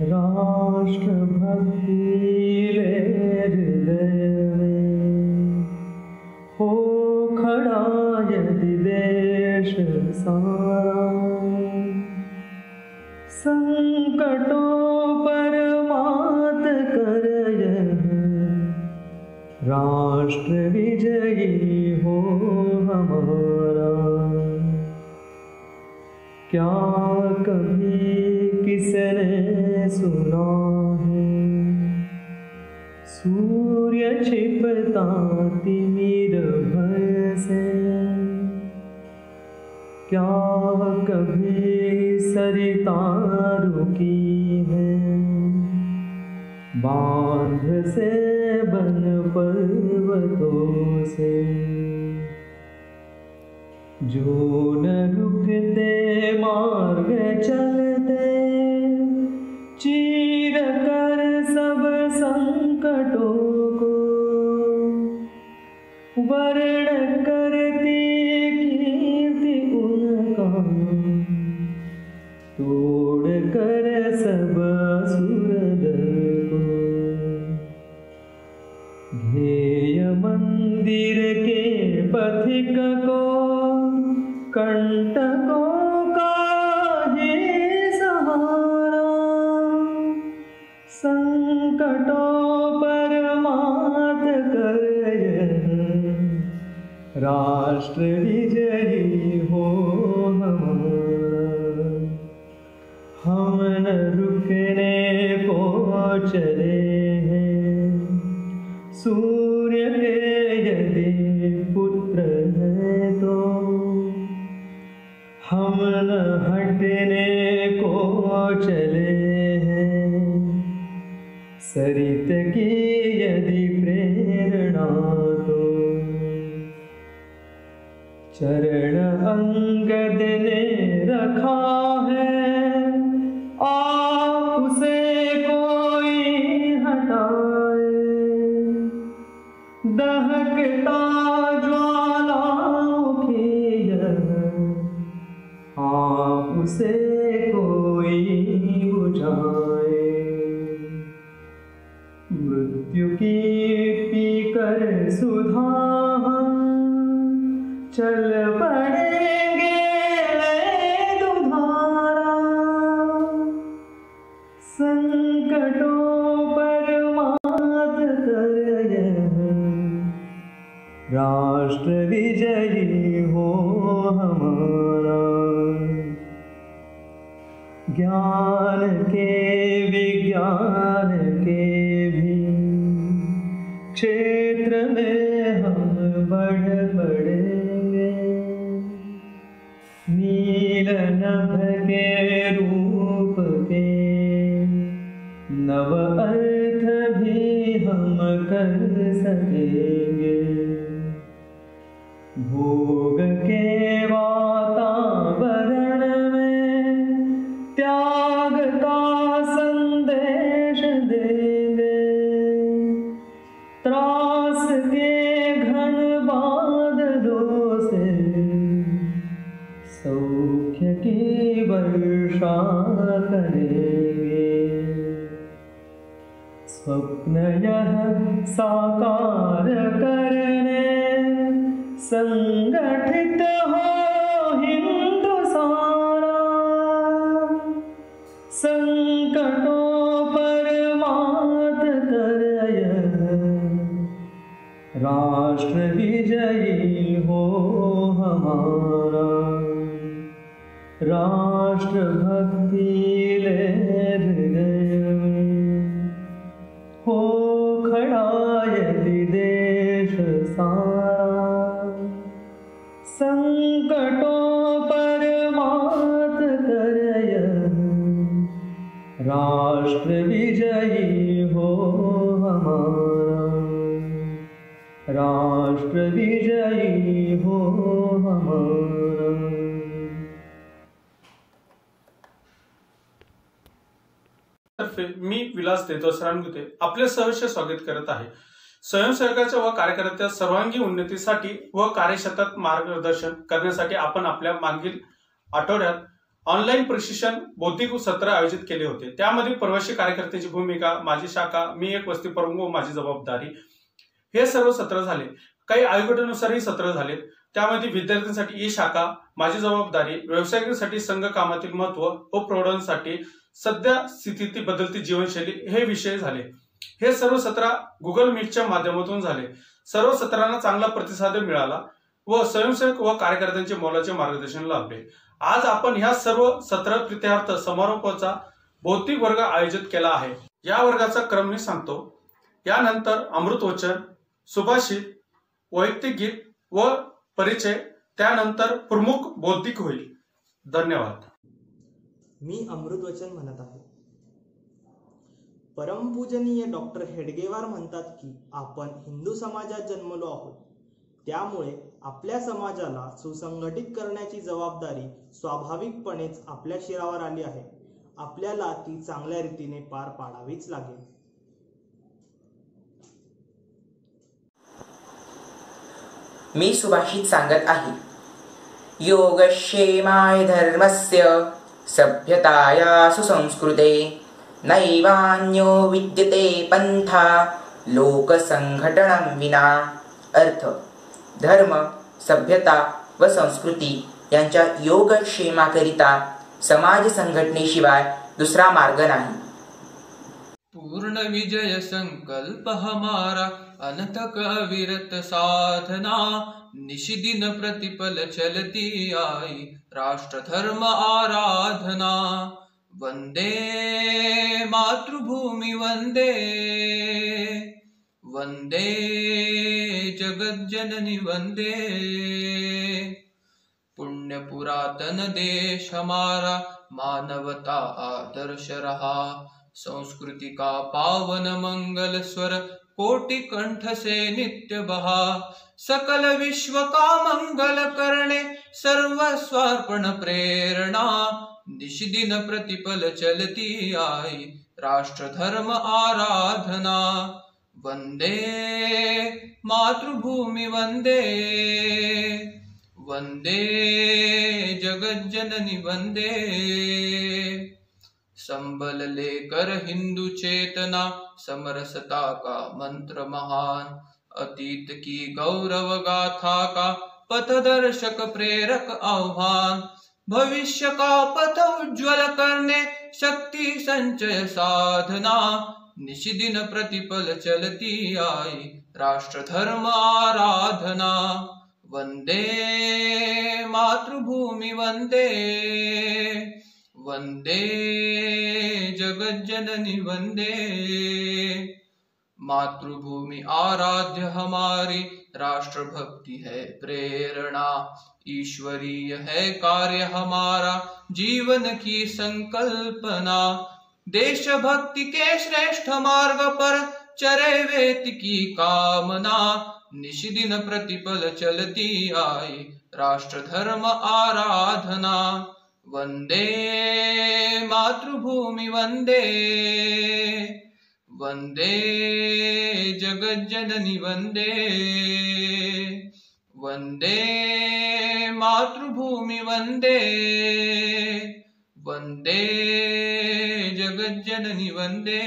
राष्ट्रभक्ति ले हृदय में हो खड़ा यदि देश सारा, संकटों पर मात कर यह राष्ट्र विजयी हो हमारा। क्या कभी किसने सुना है सूर्य छिपता तिमिर भय से? क्या कभी सरिता रुकी है बांध से बन पर्वतों से? जो न रुकते मार्ग चलते चीर कर सब संकटों को, वर्ण करती कीर्ति उनका तोड़ कर सब असुरदल को। ध्येय मंदिर के पथिक को कंटकों का ही सहारा, संकटों पर मात कर राष्ट्र विजयी हो हमारा। हम न रुकने को चले हैं सूर्य के यदि पुत्र हैं तो, हम न हटने को चले हैं सरित की यदि प्रेरणा तो। चरण अंगद ने रखा है आप उसे कोई हटाए, दहकता ज्वालाओं की आप उसे कोई बुझाए। मृत्यु की पीकर सुधा चल पड़ेंगे दुधारा, संकटों पर मात कर राष्ट्र विजयी हो हमारा। ज्ञान के विज्ञान के भी क्षेत्र में हम बढ़ेंगे, नील नभ के रूप के नव अर्थ भी हम कर सकेंगे। भोग के वातावरण में त्याग का संदेश देंगे, त्रास के घन बादलों से सौख्य की वर्षा करेंगे। स्वप्न यह साकार करने संगठित हो हिंदू सारा, संकटों पर मात कर राष्ट्र विजयी हो हमारा। राष्ट्र भक्ति ले हृदय में हो खड़ा यदि देश सारा, संकटों पर मात कर राष्ट्र विजयी हो हमारा। राष्ट्र विजयी हो हमारा। मी विलास देतो सरांगुते आपले सहर्ष स्वागत करत आहे। स्वयंसेवकाच्या व कार्यकर्त्या सर्वांगीण उन्नतीसाठी व कार्यक्षेत्रात मार्गदर्शन करण्यासाठी आपण आपल्या मागील आठवड्यात ऑनलाईन प्रशिक्षण बौद्धिक सत्र आयोजित केले होते। त्यामध्ये प्रवासी कार्यकर्त्याची भूमिका, माझी शाखा, मी एक वस्ती प्रमुख व माझी जबाबदारी, हे सर्व सत्र झाले। काही आयोगानुसारही सत्र झाले। त्यामध्ये विद्यार्थ्यांसाठी ई शाखा, माझी जबाबदारी, व्यावसायिकांसाठी संघ कामातील महत्व व प्रौढांसाठी सध्या स्थितीतील बदलती जीवनशैली हे विषय झाले। हे सर्व सत्र गुगल मीटच्या माध्यमातून झाले। सर्व सत्रांना चांगला प्रतिसाद मिळाला व स्वयंसेवक व कार्यकर्त्यांचे मोलाचे मार्गदर्शन लाभले। आज आपण ह्या सर्व सत्र प्रीत्यार्थ समारोपाचा बौद्धिक वर्ग आयोजित केला आहे। या वर्गाचा क्रम मी सांगतो। यानंतर अमृतवचन, सुभाषित, वैयक्तिक गीत व परिचय, त्यानंतर प्रमुख बौद्धिक होईल। धन्यवाद। मी अमृतवचन म्हणत आहे। परमपूजनीय डॉक्टर हेडगेवार म्हणतात की आपण हिंदू समाजात जन्मलो आहोत, त्यामुळे आपल्या समाजाला सुसंघटित करण्याची जबाबदारी स्वाभाविकपणेच आपल्या शिरावर आली आहे। आपल्याला ती चांगल्या रीतीने पार पाडावीच लागेल। मी सुभाषित सांगत आहे। योगक्षेमाय धर्मस्य सभ्यताया सुसंस्कृते नैवान्यो विद्यते पंथा लोकसंघटनं विना। अर्थ, धर्म, सभ्यता व संस्कृती यांच्या योगक्षेमाकरिता समाज संघटनेशिवाय दुसरा मार्ग नाही। पूर्ण विजय संकल्प हमारा, अनथक अविरत साधना, निशिदिन प्रतिपल चलती आई, राष्ट्र धर्म आराधना। वंदे मातृभूमि वंदे, वंदे जगज्जननी वंदे। पुण्य पुरातन देश हमारा, मानवता आदर्श रहा, संस्कृति का पावन मंगल स्वर कोटि कंठ से नित्य बहा। सकल विश्व का मंगल करने सर्वस्वार्पण प्रेरणा, निशिदिन प्रतिपल चलती आई, राष्ट्र धर्म आराधना। वंदे मातृभूमि वंदे, वंदे जगज्जननी वंदे। संबल लेकर हिंदू चेतना, समरसता का मंत्र महान, अतीत की गौरव गाथा का पथदर्शक प्रेरक आह्वान। भविष्य का पथ उज्ज्वल करने शक्ति संचय साधना, निशिदिन प्रतिपल चलती आई, राष्ट्र धर्म आराधना। वंदे मातृभूमि वंदे, वंदे जगज्जननी वंदे। मातृभूमि आराध्य हमारी, राष्ट्र भक्ति है प्रेरणा, ईश्वरीय है कार्य हमारा, जीवन की संकल्पना। देशभक्ति के श्रेष्ठ मार्ग पर चरे वेत की कामना, निशिदिन प्रतिपल चलती आई, राष्ट्र धर्म आराधना। वंदे मातृभूमि वंदे, वंदे जगज्जननी वंदे। वंदे मातृभूमि वंदे, वंदे जगज्जननी वंदे।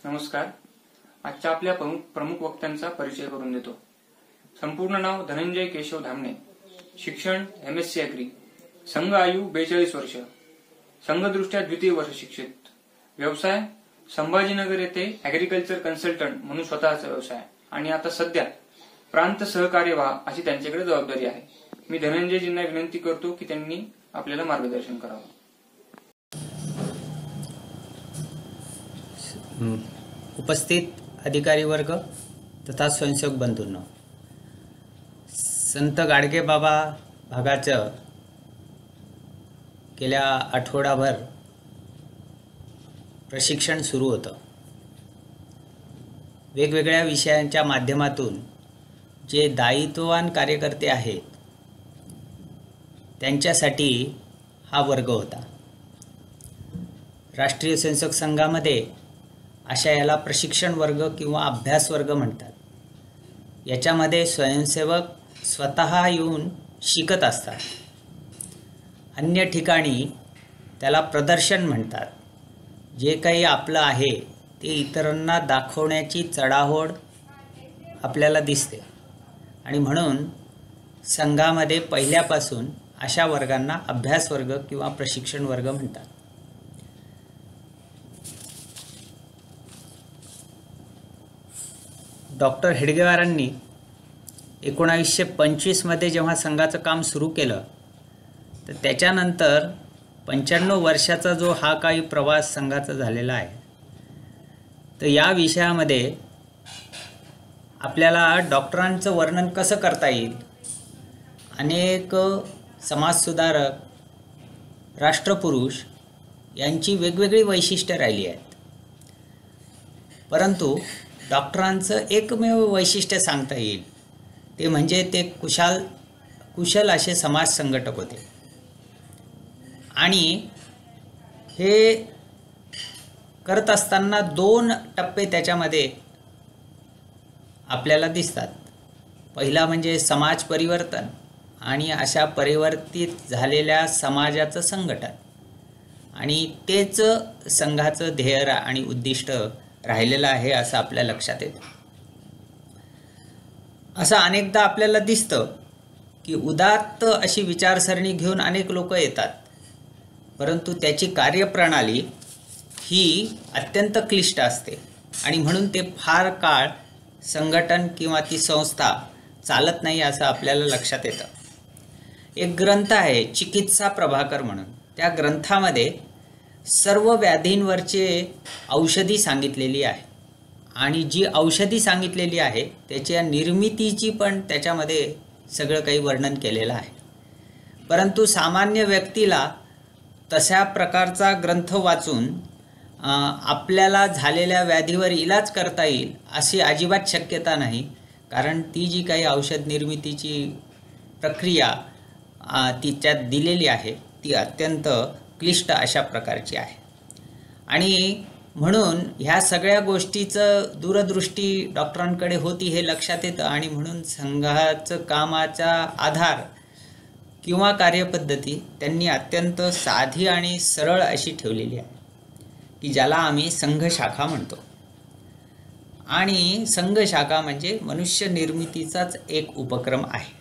नमस्कार। आजच्या आपल्या प्रमुख वक्त्यांचा परिचय करून देतो। संपूर्ण नाव धनंजय केशव धामणे, शिक्षण MSc ॲग्री, संघ आयु 42 वर्ष, संघदृष्ट्या द्वितीय वर्ष शिक्षित, व्यवसाय संभाजीनगर येथे ॲग्रिकल्चर कन्सल्टंट म्हणून स्वतःचा व्यवसाय, आणि आता सध्या प्रांत सहकार्यवाह अशी त्यांच्याकडे जबाबदारी आहे। मी धनंजयजींना विनंती करतो की त्यांनी आपल्याला मार्गदर्शन करावं। उपस्थित अधिकारी वर्ग तथा स्वयंसेवक बंधूंनो, संत गाडगे बाबा भागाचं गेल्या आठवडाभर प्रशिक्षण सुरू होतं। वेगवेगळ्या विषयांच्या माध्यमातून जे दायित्ववान कार्यकर्ते आहेत त्यांच्यासाठी हा वर्ग होता। राष्ट्रीय स्वयंसेवक संघामध्ये अशा याला प्रशिक्षण वर्ग किंवा अभ्यास वर्ग म्हणतात। याच्यामध्ये स्वयंसेवक स्वतः येऊन शिकत असतात. अन्य ठिकाणी त्याला प्रदर्शन म्हणतात. जे काही आपलं आहे ते इतरांना दाखवण्याची चढाओढ आपल्याला दिसते आणि म्हणून संघामध्ये पहिल्यापासून अशा वर्गांना अभ्यास वर्ग किंवा प्रशिक्षण वर्ग म्हणतात. डॉक्टर हेडगेवारांनी 1925 मध्ये जेव्हा संघाचं काम सुरू केलं तर त्याच्यानंतर 95 वर्षाचा जो हा काही प्रवास संघाचा झालेला आहे, तर या विषयामध्ये आपल्याला डॉक्टरांचं वर्णन कसं करता येईल. अनेक समाजसुधारक, राष्ट्रपुरुष यांची वेगवेगळी वैशिष्ट्ये राहिली आहेत, परंतु डॉक्टरांचं एकमेव वैशिष्ट्य सांगता येईल ते म्हणजे ते कुशल असे समाज संघटक होते. आणि हे करत असताना 2 टप्पे त्याच्यामध्ये आपल्याला दिसतात. पहिला म्हणजे समाज परिवर्तन आणि अशा परिवर्तित झालेल्या समाजाचं संघटन, आणि तेच संघाचं ध्येय आणि उद्दिष्ट राहिलेलं आहे असं आपल्या लक्षात येतं. असं अनेकदा आपल्याला दिसतं की उदात्त अशी विचारसरणी घेऊन अनेक लोक येतात, परंतु त्याची कार्यप्रणाली ही अत्यंत क्लिष्ट असते आणि म्हणून ते फार काळ संघटन किंवा ती संस्था चालत नाही असं आपल्याला लक्षात येतं. एक ग्रंथ आहे चिकित्सा प्रभाकर म्हणून. त्या ग्रंथामध्ये सर्व व्याधींवरचे औषधी सांगितलेली आहे आणि जी औषधी सांगितलेली आहे त्याच्या निर्मितीची पण त्याच्यामध्ये सगळं काही वर्णन केलेलं आहे. परंतु सामान्य व्यक्तीला तशा प्रकारचा ग्रंथ वाचून आपल्याला झालेल्या व्याधीवर इलाज करता येईल अशी अजिबात शक्यता नाही, कारण ती जी काही औषध निर्मितीची प्रक्रिया तिच्यात दिलेली आहे ती अत्यंत क्लिष्ट अशा प्रकारची आहे. आणि म्हणून ह्या सगळ्या गोष्टीचं दूरदृष्टी डॉक्टरांकडे होती हे लक्षात येतं आणि म्हणून संघाचं कामाचा आधार किंवा कार्यपद्धती त्यांनी अत्यंत साधी आणि सरळ अशी ठेवलेली आहे की ज्याला आम्ही संघशाखा म्हणतो. आणि संघशाखा म्हणजे मनुष्य निर्मितीचाच एक उपक्रम आहे.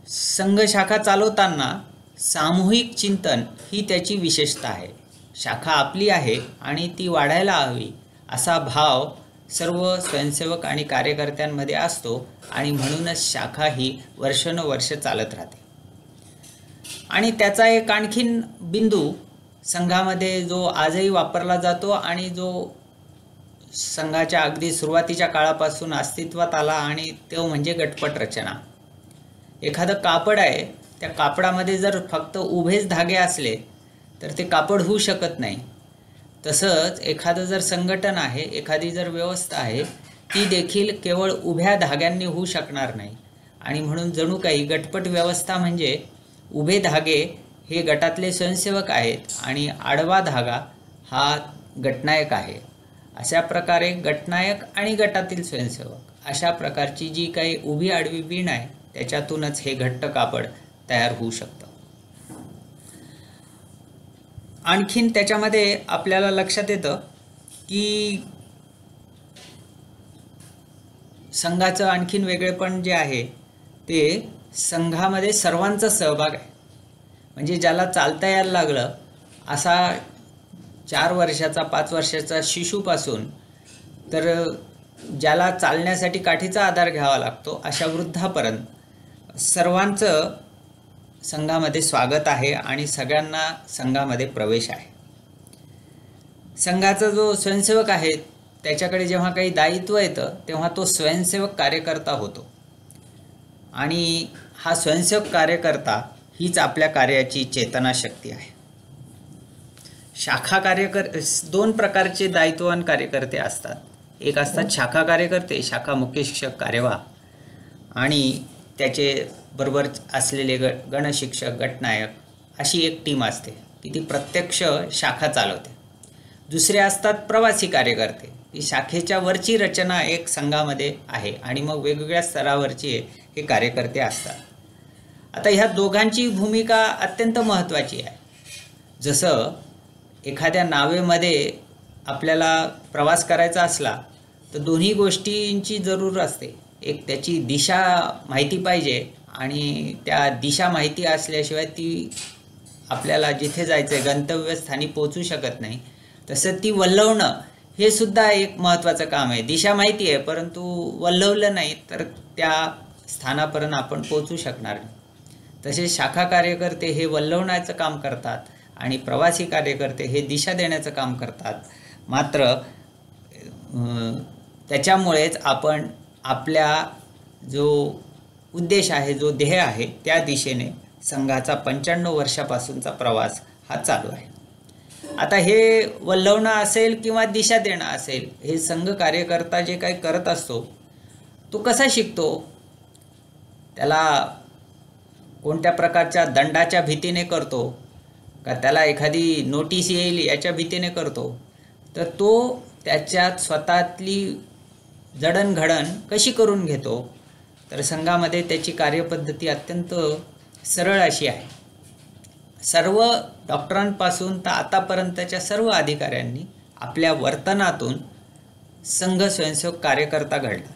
संघशाखा चालवताना सामूहिक चिंतन ही त्याची विशेषता आहे. शाखा आपली आहे आणि ती वाढायला हवी असा भाव सर्व स्वयंसेवक आणि कार्यकर्त्यांमध्ये असतो आणि म्हणूनच शाखा ही वर्षानुवर्ष चालत राहते. आणि त्याचा एक आणखीन बिंदू संघामध्ये जो आजही वापरला जातो आणि जो संघाच्या अगदी सुरुवातीच्या काळापासून अस्तित्वात आला आणि तो म्हणजे गटपट रचना. एखादं कापड आहे, त्या कापडामध्ये जर फक्त उभेच धागे असले तर ते कापड होऊ शकत नाही. तसंच एखादं जर संघटन आहे, एखादी जर व्यवस्था आहे, ती देखील केवळ उभ्या धाग्यांनी होऊ शकणार नाही. आणि म्हणून जणू काही गटपट व्यवस्था म्हणजे उभे धागे हे गटातले स्वयंसेवक आहेत आणि आडवा धागा हा गटनायक आहे. अशा प्रकारे गटनायक आणि गटातील स्वयंसेवक अशा प्रकारची जी काही उभी आडवी बीण आहे त्याच्यातूनच हे घट्ट कापड तयार होऊ शकतं. आणखीन त्याच्यामध्ये आपल्याला लक्षात येतं की संघाचं आणखीन वेगळेपण जे आहे ते संघामध्ये सर्वांचा सहभाग आहे. म्हणजे ज्याला चालता यायला लागलं असा 4 वर्षाचा 5 वर्षाचा शिशूपासून तर ज्याला चालण्यासाठी काठीचा आधार घ्यावा लागतो अशा वृद्धापर्यंत सर्वांचं संघामध्ये स्वागत आहे आणि सगळ्यांना संघामध्ये प्रवेश आहे. संघाचा जो स्वयंसेवक आहे त्याच्याकडे जेव्हा काही दायित्व येतं तेव्हा तो स्वयंसेवक कार्यकर्ता होतो आणि हा स्वयंसेवक कार्यकर्ता हीच आपल्या कार्याची चेतनाशक्ती आहे. शाखा 2 प्रकारचे दायित्ववान कार्यकर्ते असतात. एक असतात शाखा कार्यकर्ते, शाखा मुख्य शिक्षक कार्यवाह आणि त्याचे बरोबर असलेले गणशिक्षक, गटनायक अशी एक टीम असते की ती प्रत्यक्ष शाखा चालवते. दुसरे असतात प्रवासी कार्यकर्ते. ही शाखेच्या वरची रचना एक संघामध्ये आहे आणि मग वेगवेगळ्या स्तरावरची हे कार्यकर्ते असतात. आता ह्या दोघांची भूमिका अत्यंत महत्त्वाची आहे. जसं एखाद्या नावेमध्ये आपल्याला प्रवास करायचा असला तर दोन्ही गोष्टींची जरूर असते. एक त्याची दिशा माहिती पाहिजे आणि त्या दिशा माहिती असल्याशिवाय ती आपल्याला जिथे जायचं आहे गंतव्यस्थानी पोहोचू शकत नाही. तसं ती वल्हवणं हे सुद्धा एक महत्त्वाचं काम आहे. दिशा माहिती आहे परंतु वल्हवलं नाही तर त्या स्थानापर्यंत आपण पोहोचू शकणार नाही. तसेच शाखा कार्यकर्ते हे वल्हवण्याचं काम करतात आणि प्रवासी कार्यकर्ते हे दिशा देण्याचं काम करतात. मात्र त्याच्यामुळेच आपण आपल्या जो उद्देश आहे, जो ध्येय आहे, त्या दिशेने संघाचा 95 वर्षापासूनचा प्रवास हा चालू आहे. आता हे वल्हवणं असेल किंवा दिशा देणं असेल, हे संघ कार्यकर्ता जे काही करत असतो तो कसा शिकतो? त्याला कोणत्या प्रकारच्या दंडाच्या भीतीने करतो का त्याला एखादी नोटीस येईल याच्या भीतीने करतो? तर तो त्याच्यात स्वतःतली जडणघडण कशी करून घेतो? तर संघामध्ये त्याची कार्यपद्धती अत्यंत सरळ अशी आहे. सर्व डॉक्टरांपासून तर आतापर्यंतच्या सर्व अधिकाऱ्यांनी आपल्या वर्तनातून संघ स्वयंसेवक कार्यकर्ता घडला.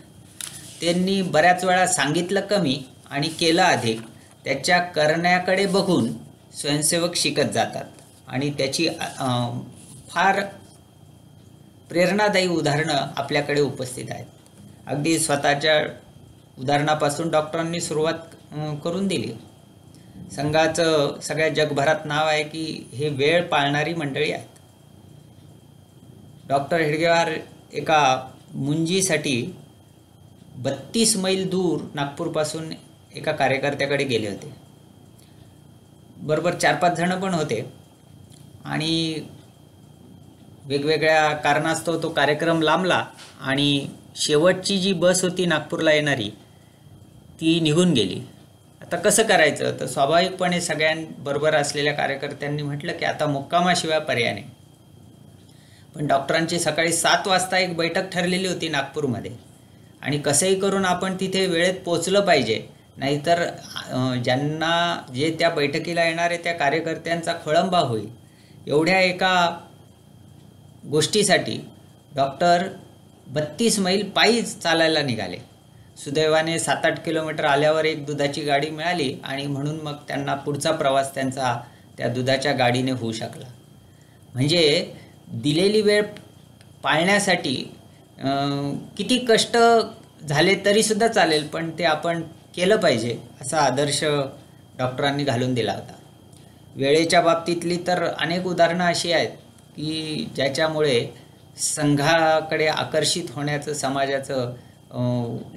त्यांनी बऱ्याच वेळा सांगितलं कमी आणि केलं अधिक. त्याच्या करण्याकडे बघून स्वयंसेवक शिकत जातात आणि त्याची फार प्रेरणादायी उदाहरणं आपल्याकडे उपस्थित आहेत. अगदी स्वतःच्या उदाहरणापासून डॉक्टरांनी सुरुवात करून दिली. संघाचं सगळ्या जगभरात नाव आहे की हे वेळ पाळणारी मंडळी आहेत. डॉक्टर हेडगेवार एका मुंजीसाठी 32 मैल दूर नागपूरपासून एका कार्यकर्त्याकडे गेले होते. बरोबर 4-5 जण पण होते आणि वेगवेगळ्या कारणास्तव तो कार्यक्रम लांबला आणि शेवटची जी बस होती नागपूरला येणारी ती निघून गेली. आता कसं करायचं? तर स्वाभाविकपणे सगळ्यांबरोबर असलेल्या कार्यकर्त्यांनी म्हटलं की आता मुक्कामाशिवाय पर्याय नाही. पण डॉक्टरांची सकाळी 7 वाजता एक बैठक ठरलेली होती नागपूरमध्ये आणि कसंही करून आपण तिथे वेळेत पोचलं पाहिजे, नाहीतर ज्यांना जे त्या बैठकीला येणारे त्या कार्यकर्त्यांचा खोळंबा होईल. एवढ्या एका गोष्टीसाठी डॉक्टर 32 मैल पायी चालायला निघाले. सुदैवाने 7-8 किलोमीटर आल्यावर एक दुधाची गाडी मिळाली आणि म्हणून मग त्यांना पुढचा प्रवास त्यांचा त्या दुधाच्या गाडीने होऊ शकला. म्हणजे दिलेली वेळ पाळण्यासाठी किती कष्ट झाले तरीसुद्धा चालेल, पण ते आपण केलं पाहिजे असा आदर्श डॉक्टरांनी घालून दिला होता. वेळेच्या बाबतीतली तर अनेक उदाहरणं अशी आहेत की ज्याच्यामुळे संघाकडे आकर्षित होण्याचं समाजाचं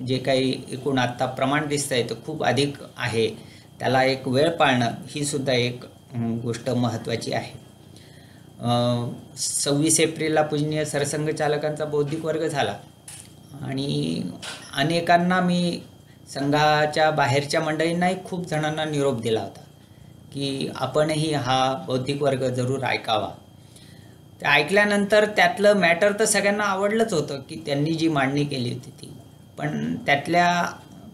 जे काही एकूण आत्ता प्रमाण दिसतं आहे ते खूप अधिक आहे. त्याला एक वेळ पाळणं ही सुद्धा एक गोष्ट महत्त्वाची आहे. 26 एप्रिलला पूजनीय सरसंघ चालकांचा बौद्धिक वर्ग झाला आणि अनेकांना मी संघाच्या बाहेरच्या मंडळींनाही खूप जणांना निरोप दिला होता की आपणही हा बौद्धिक वर्ग जरूर ऐकावा. ते ऐकल्यानंतर त्यातलं मॅटर तर सगळ्यांना आवडलंच होतं की त्यांनी जी मांडणी केली होती ती. पण त्यातल्या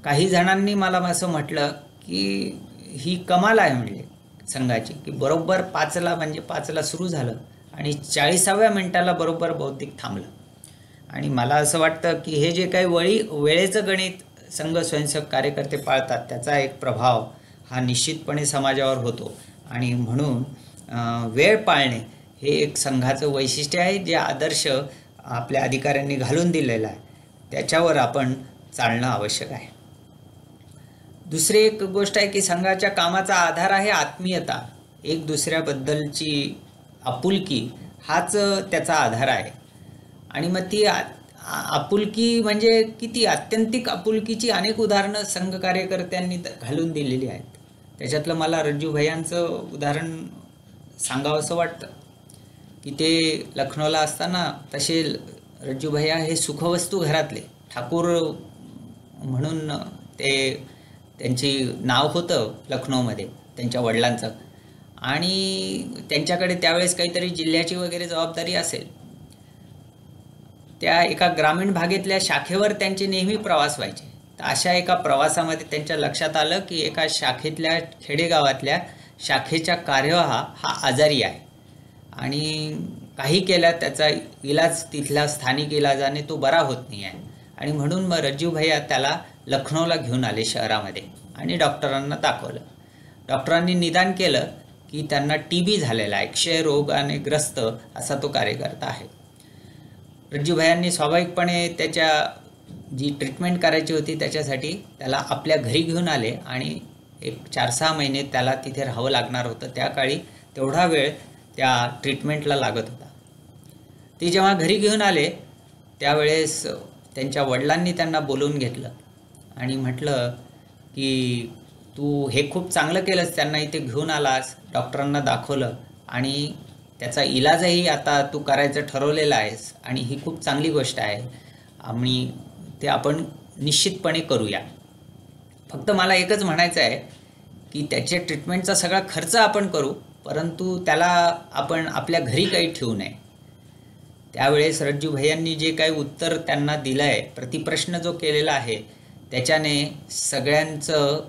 काही जणांनी मला असं म्हटलं की ही कमाल आहे म्हणले संघाची, की बरोबर 5ला म्हणजे 5ला सुरू झालं आणि 40व्या मिनिटाला बरोबर बौद्धिक थांबलं. आणि मला असं वाटतं की हे जे काही वेळेचं गणित संघ स्वयंसेवक कार्यकर्ते पाळतात त्याचा एक प्रभाव हा निश्चितपणे समाजावर होतो. आणि म्हणून वेळ पाळणे हे एक संघाचं वैशिष्ट्य आहे, जे आदर्श आपल्या अधिकाऱ्यांनी घालून दिलेला आहे त्याच्यावर आपण चालणं आवश्यक आहे. दुसरी एक गोष्ट आहे की संघाच्या कामाचा आधार आहे आत्मीयता. एक दुसऱ्याबद्दलची आपुलकी हाच त्याचा आधार आहे. आणि मग ती आपुलकी म्हणजे किती आत्यंतिक आपुलकीची अनेक उदाहरणं संघ कार्यकर्त्यांनी घालून दिलेली आहेत. त्याच्यातलं मला रज्जू भैयांचं उदाहरण सांगावंसं वाटतं की ते लखनौला असताना तसे रज्जू भैया हे सुखवस्तू घरातले ठाकूर म्हणून ते त्यांची नाव होतं लखनौमध्ये त्यांच्या वडिलांचं. आणि त्यांच्याकडे त्यावेळेस काहीतरी जिल्ह्याची वगैरे जबाबदारी असेल. त्या एका ग्रामीण भागातल्या शाखेवर त्यांचे नेहमी प्रवास व्हायचे. तर अशा एका प्रवासामध्ये त्यांच्या लक्षात आलं की एका शाखेतल्या खेडेगावातल्या शाखेच्या कार्यवाह हा आजारी आहे आणि काही केल्या त्याचा इलाज तिथल्या स्थानिक इलाजाने तो बरा होत नाही आहे. आणि म्हणून मग रज्जू भैया त्याला लखनौला घेऊन आले शहरामध्ये आणि डॉक्टरांना दाखवलं. डॉक्टरांनी निदान केलं की त्यांना TB झालेला आहे, क्षयरोगाने ग्रस्त असा तो कार्यकर्ता आहे. रज्जू भैयांनी स्वाभाविकपणे त्याच्या जी ट्रीटमेंट करायची होती त्याच्यासाठी त्याला आपल्या घरी घेऊन आले आणि एक 4-6 महिने त्याला तिथे राहावं लागणार होतं. त्या काळी तेवढा वेळ त्या ट्रीटमेंटला लागत होता. ते जेव्हा घरी घेऊन आले त्यावेळेस त्यांच्या वडिलांनी त्यांना बोलवून घेतलं आणि म्हटलं की तू हे खूप चांगलं केलंस, त्यांना इथे घेऊन आलास, डॉक्टरांना दाखवलं आणि त्याचा इलाजही आता तू करायचं ठरवलेलं आहेस आणि ही खूप चांगली गोष्ट आहे आणि ते आपण निश्चितपणे करूया. फक्त मला एकच म्हणायचं आहे की त्याच्या ट्रीटमेंटचा सगळा खर्च आपण करू, परंतु त्याला आपण आपल्या घरी काही ठेवू नये. त्यावेळेस रज्जू भैयांनी जे काही उत्तर त्यांना दिलं आहे, प्रतिप्रश्न जो केलेला आहे, त्याच्याने सगळ्यांचं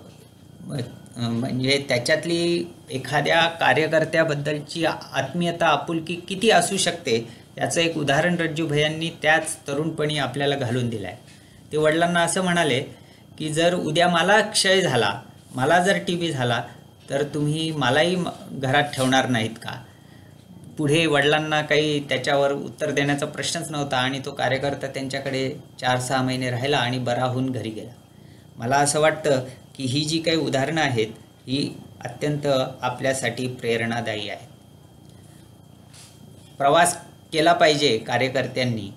म्हणजे त्याच्यातली एखाद्या कार्यकर्त्याबद्दलची आत्मीयता, आपुलकी किती असू शकते याचं एक उदाहरण रज्जू भैयांनी त्याच तरुणपणी आपल्याला घालून दिलं आहे. ते वडिलांना असं म्हणाले की जर उद्या मला क्षय झाला, मला जर TB झाला तर तुम्ही मलाही घरात ठेवणार नाहीत का? पुढे वडिलांना काही त्याच्यावर उत्तर देण्याचा प्रश्नच नव्हता आणि तो कार्यकर्ता त्यांच्याकडे 4-6 महिने राहिला आणि बरा होऊन घरी गेला. मला असं वाटतं की ही जी काही उदाहरणं आहेत ही अत्यंत आपल्यासाठी प्रेरणादायी आहेत. प्रवास केला पाहिजे कार्यकर्त्यांनी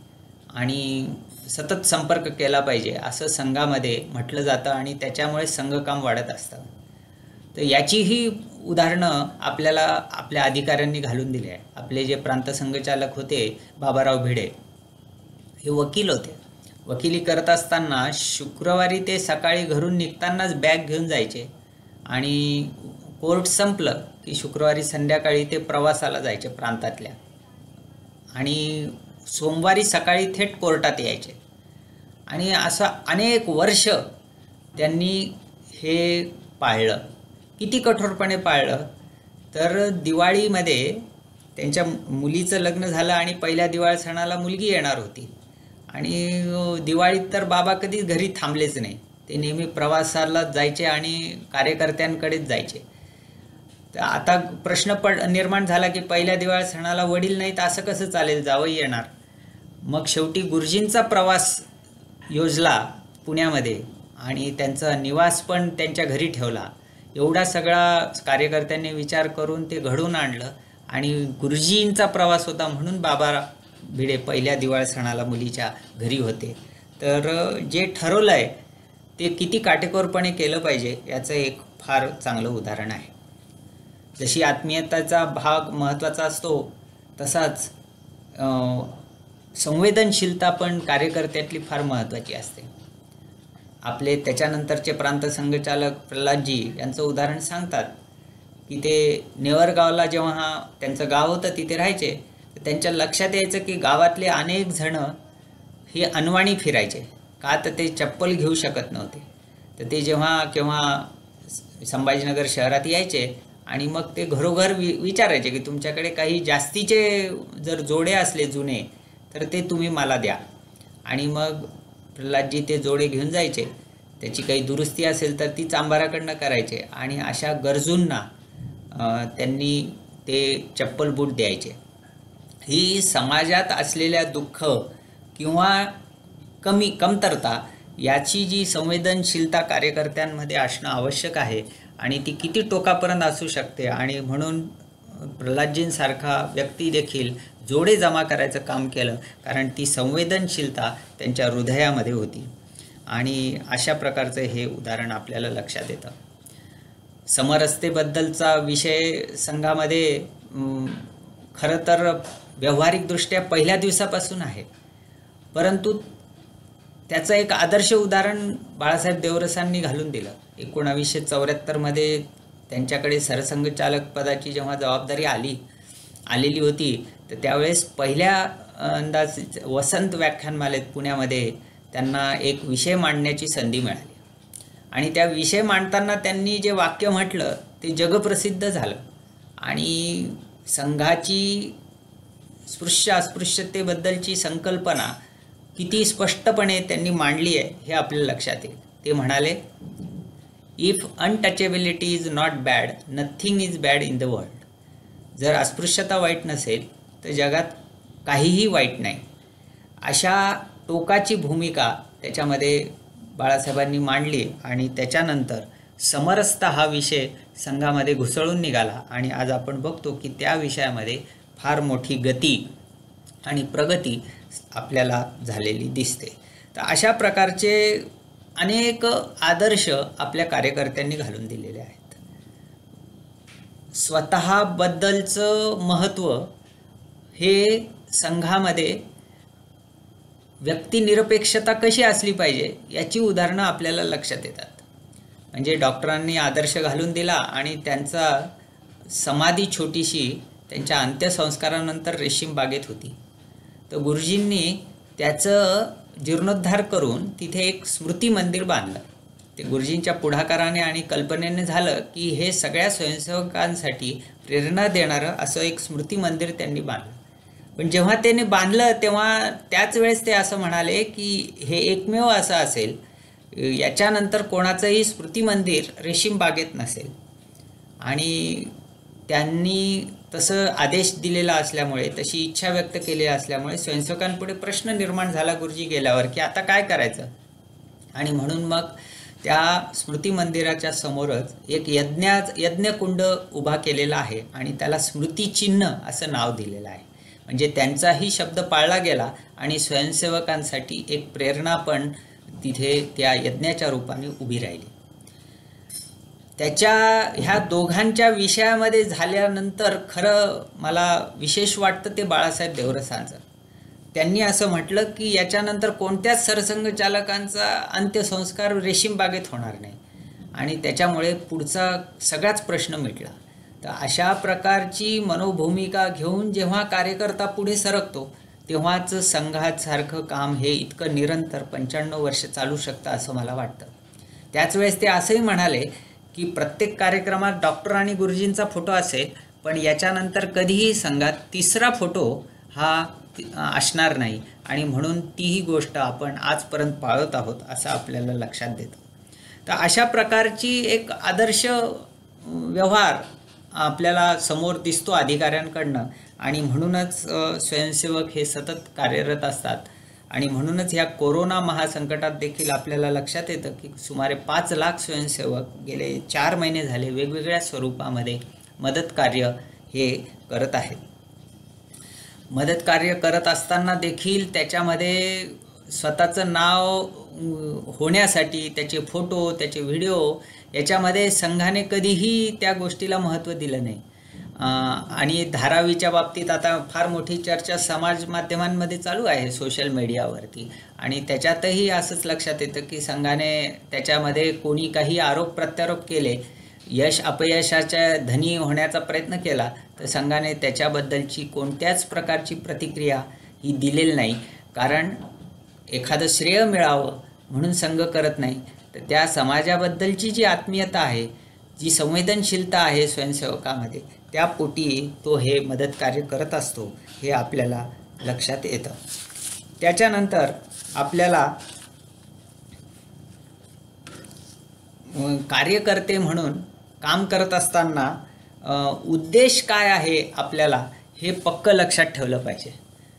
आणि सतत संपर्क केला पाहिजे असं संघामध्ये म्हटलं जातं आणि त्याच्यामुळे संघकाम वाढत असतं. तर याचीही उदाहरणं आपल्याला आपल्या अधिकाऱ्यांनी घालून दिली आहे. आपले जे प्रांत संघचालक होते बाबाराव भिडे, हे वकील होते. वकिली करत असताना शुक्रवारी ते सकाळी घरून निघतानाच बॅग घेऊन जायचे आणि कोर्ट संपलं की शुक्रवारी संध्याकाळी ते प्रवासाला जायचे प्रांतातल्या आणि सोमवारी सकाळी थेट कोर्टात यायचे. आणि असं अनेक वर्ष त्यांनी हे पाळलं. किती कठोरपणे पाळलं तर दिवाळीमध्ये त्यांच्या मुलीचं लग्न झालं आणि पहिल्या दिवाळी सणाला मुलगी येणार होती आणि दिवाळीत तर बाबा कधीच घरी थांबलेच नाही. ते नेहमी प्रवासाला जायचे आणि कार्यकर्त्यांकडेच जायचे. तर आता प्रश्न निर्माण झाला की पहिल्या दिवाळी सणाला वडील नाहीत, असं कसं चालेल, जावई येणार. मग शेवटी गुरुजींचा प्रवास योजला पुण्यामध्ये आणि त्यांचा निवास पण त्यांच्या घरी ठेवला. एवढा सगळा कार्यकर्त्यांनी विचार करून ते घडवून आणलं आणि गुरुजींचा प्रवास होता म्हणून बाबा भिडे पहिल्या दिवाळी सणाला मुलीच्या घरी होते. तर जे ठरवलं आहे ते किती काटेकोरपणे केलं पाहिजे याचं एक फार चांगलं उदाहरण आहे. जशी आत्मीयतेचा भाग महत्त्वाचा असतो तसाच संवेदनशीलता पण कार्यकर्त्यातली फार महत्त्वाची असते. आपले त्याच्यानंतरचे प्रांत संघचालक प्रल्हादजी यांचं उदाहरण सांगतात की ते नेवरगावला जेव्हा त्यांचं गाव होतं तिथे राहायचे, तर त्यांच्या लक्षात यायचं की गावातले अनेक जणं हे अनवाणी फिरायचे. का तर ते चप्पल घेऊ शकत नव्हते. तर ते जेव्हा केव्हा संभाजीनगर शहरात यायचे आणि मग ते घरोघर विचारायचे की तुमच्याकडे काही जास्तीचे जर जोडे असले जुने तर ते तुम्ही मला द्या. आणि मग प्रल्हादजी ते जोडे घेऊन जायचे. त्याची काही दुरुस्ती असेल तर ती चांभाराकडनं करायचे आणि अशा गरजूंना त्यांनी ते चप्पल बूट द्यायचे. ही समाजात असलेल्या दुःख किंवा कमतरता याची जी संवेदनशीलता कार्यकर्त्यांमध्ये असणं आवश्यक आहे आणि ती किती टोकापर्यंत असू शकते. आणि म्हणून प्रल्हादजींसारखा व्यक्ती देखील जोडे जमा करायचं काम केलं, कारण ती संवेदनशीलता त्यांच्या हृदयामध्ये होती. आणि अशा प्रकारचं हे उदाहरण आपल्याला लक्षात येतं. समरसतेबद्दलचा विषय संघामध्ये खरं तर व्यावहारिकदृष्ट्या पहिल्या दिवसापासून आहे, परंतु त्याचं एक आदर्श उदाहरण बाळासाहेब देवरसांनी घालून दिलं. 1974 त्यांच्याकडे सरसंघचालक पदाची जेव्हा जबाबदारी आलेली होती तर त्यावेळेस पहिल्या अंदाज वसंत व्याख्यानमालेत पुण्यामध्ये त्यांना एक विषय मांडण्याची संधी मिळाली आणि त्या विषय मांडताना त्यांनी जे वाक्य म्हटलं ते जगप्रसिद्ध झालं आणि संघाची स्पृश्य अस्पृश्यतेबद्दलची संकल्पना किती स्पष्टपणे त्यांनी मांडली आहे हे आपल्या लक्षात येईल. ते म्हणाले, if untouchability is not bad, nothing is bad in the world. जर अस्पृश्यता वाईट नसेल तर जगात काहीही वाईट नाही. अशा टोकाची भूमिका त्याच्यामध्ये बाळासाहेबांनी मांडली आणि त्याच्यानंतर समरसता हा विषय संघामध्ये घुसळून निघाला आणि आज आपण बघतो की त्या विषयामध्ये फार मोठी गती आणि प्रगती आपल्याला झालेली दिसते. तर अशा प्रकारचे अनेक आदर्श आपल्या कार्यकर्त्यांनी घालून दिलेले आहेत. स्वतःबद्दलचं महत्त्व हे संघामध्ये व्यक्तिनिरपेक्षता कशी असली पाहिजे याची उदाहरणं आपल्याला लक्षात येतात. म्हणजे डॉक्टरांनी आदर्श घालून दिला आणि त्यांचा समाधी छोटीशी त्यांच्या अंत्यसंस्कारानंतर रेशीम बागेत होती. तर गुरुजींनी त्याचं जीर्णोद्धार करून तिथे एक स्मृती मंदिर बांधलं. ते गुरुजींच्या पुढाकाराने आणि कल्पनेने झालं की हे सगळ्या स्वयंसेवकांसाठी प्रेरणा देणारं असं एक स्मृती मंदिर त्यांनी बांधलं. पण जेव्हा त्याने बांधलं तेव्हा त्याच वेळेस ते असं म्हणाले की हे एकमेव असं असेल, याच्यानंतर कोणाचंही स्मृती मंदिर रेशीम बागेत नसेल. आणि त्यांनी तसं आदेश दिलेला असल्यामुळे, तशी इच्छा व्यक्त केली असल्यामुळे स्वयंसेवकांपुढे प्रश्न निर्माण झाला गुरुजी गेल्यावर की आता काय करायचं. आणि म्हणून मग त्या स्मृती मंदिराच्या समोरच एक यज्ञकुंड उभा केलेला आहे आणि त्याला स्मृतिचिन्ह असं नाव दिलेलं आहे. म्हणजे त्यांचाही शब्द पाळला गेला आणि स्वयंसेवकांसाठी एक प्रेरणा पण तिथे त्या यज्ञाच्या रूपाने उभी राहिली. त्याच्या ह्या दोघांच्या विषयामध्ये झाल्यानंतर खरं मला विशेष वाटतं ते बाळासाहेब देवरसांचं. त्यांनी असं म्हटलं की याच्यानंतर कोणत्याच सरसंघचालकांचा अंत्यसंस्कार रेशीम बागेत होणार नाही आणि त्याच्यामुळे पुढचा सगळाच प्रश्न मिटला. तर अशा प्रकारची मनोभूमिका घेऊन जेव्हा कार्यकर्ता पुढे सरकतो तेव्हाच संघासारखं काम हे इतकं निरंतर 95 वर्ष चालू शकतं असं मला वाटतं. त्याच वेळेस ते असंही म्हणाले की प्रत्येक कार्यक्रमात डॉक्टर आणि गुरुजींचा फोटो असेल, पण याच्यानंतर कधीही संघात तिसरा फोटो हा असणार नाही आणि म्हणून तीही गोष्ट आपण आजपर्यंत पाळत आहोत असं आपल्याला लक्षात देतं. तर अशा प्रकारची एक आदर्श व्यवहार आपल्याला समोर दिसतो अधिकाऱ्यांकडनं आणि म्हणूनच स्वयंसेवक हे सतत कार्यरत असतात. आणि म्हणूनच ह्या कोरोना महासंकटात देखील आपल्याला लक्षात येतं की सुमारे 5 लाख स्वयंसेवक गेले 4 महिने झाले वेगवेगळ्या स्वरूपामध्ये मदत कार्य हे करत आहेत. मदत कार्य करत असताना देखील त्याच्यामध्ये स्वतःचं नाव होण्यासाठी त्याचे फोटो, त्याचे व्हिडिओ याच्यामध्ये संघाने कधीही त्या गोष्टीला महत्त्व दिलं नाही. आणि धारावीच्या बाबतीत आता फार मोठी चर्चा समाज माध्यमांमध्ये चालू आहे, सोशल मीडियावरती, आणि त्याच्यातही असंच लक्षात येतं की संघाने त्याच्यामध्ये कोणी काही आरोप प्रत्यारोप केले, यश अपयशाच्या धनी होण्याचा प्रयत्न केला तर संघाने त्याच्याबद्दलची कोणत्याच प्रकारची प्रतिक्रिया ही दिलेली नाही. कारण एखादं श्रेय मिळावं म्हणून संघ करत नाही, तर त्या समाजाबद्दलची जी आत्मीयता आहे, जी संवेदनशीलता आहे स्वयंसेवकामध्ये, त्या पोटी तो हे मदत कार्य करत असतो हे आपल्याला लक्षात येतं. त्याच्यानंतर आपल्याला कार्यकर्ते म्हणून काम करत असताना उद्देश काय आहे आपल्याला हे पक्क लक्षात ठेवलं पाहिजे.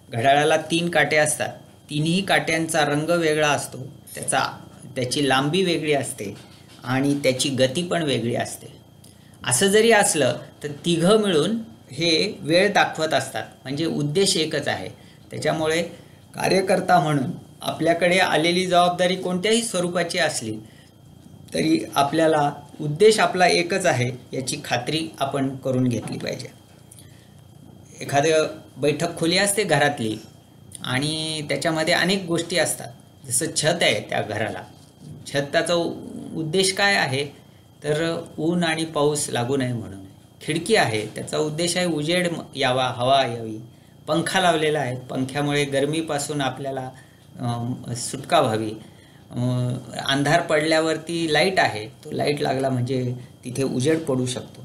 घड्याळाला 3 काटे असतात, तिन्ही काट्यांचा रंग वेगळा असतो, त्याची लांबी वेगळी असते आणि त्याची गती पण वेगळी असते. असं जरी असलं तर तिघं मिळून हे वेळ दाखवत असतात, म्हणजे उद्देश एकच आहे. त्याच्यामुळे कार्यकर्ता म्हणून आपल्याकडे आलेली जबाबदारी कोणत्याही स्वरूपाची असली तरी आपल्याला उद्देश आपला एकच आहे याची खात्री आपण करून घेतली पाहिजे. एखादं बैठक खोली असते घरातली आणि त्याच्यामध्ये अनेक गोष्टी असतात. जसं छत आहे त्या घराला, छताचा उद्देश काय आहे तर ऊन आणि पाऊस लागू नये म्हणून. खिडकी आहे त्याचा उद्देश आहे उजेड यावा, हवा यावी. पंखा लावलेला आहे, पंख्यामुळे गरमीपासून आपल्याला सुटका व्हावी. अंधार पडल्यावरती लाईट आहे, तो लाईट लागला म्हणजे तिथे उजेड पडू शकतो.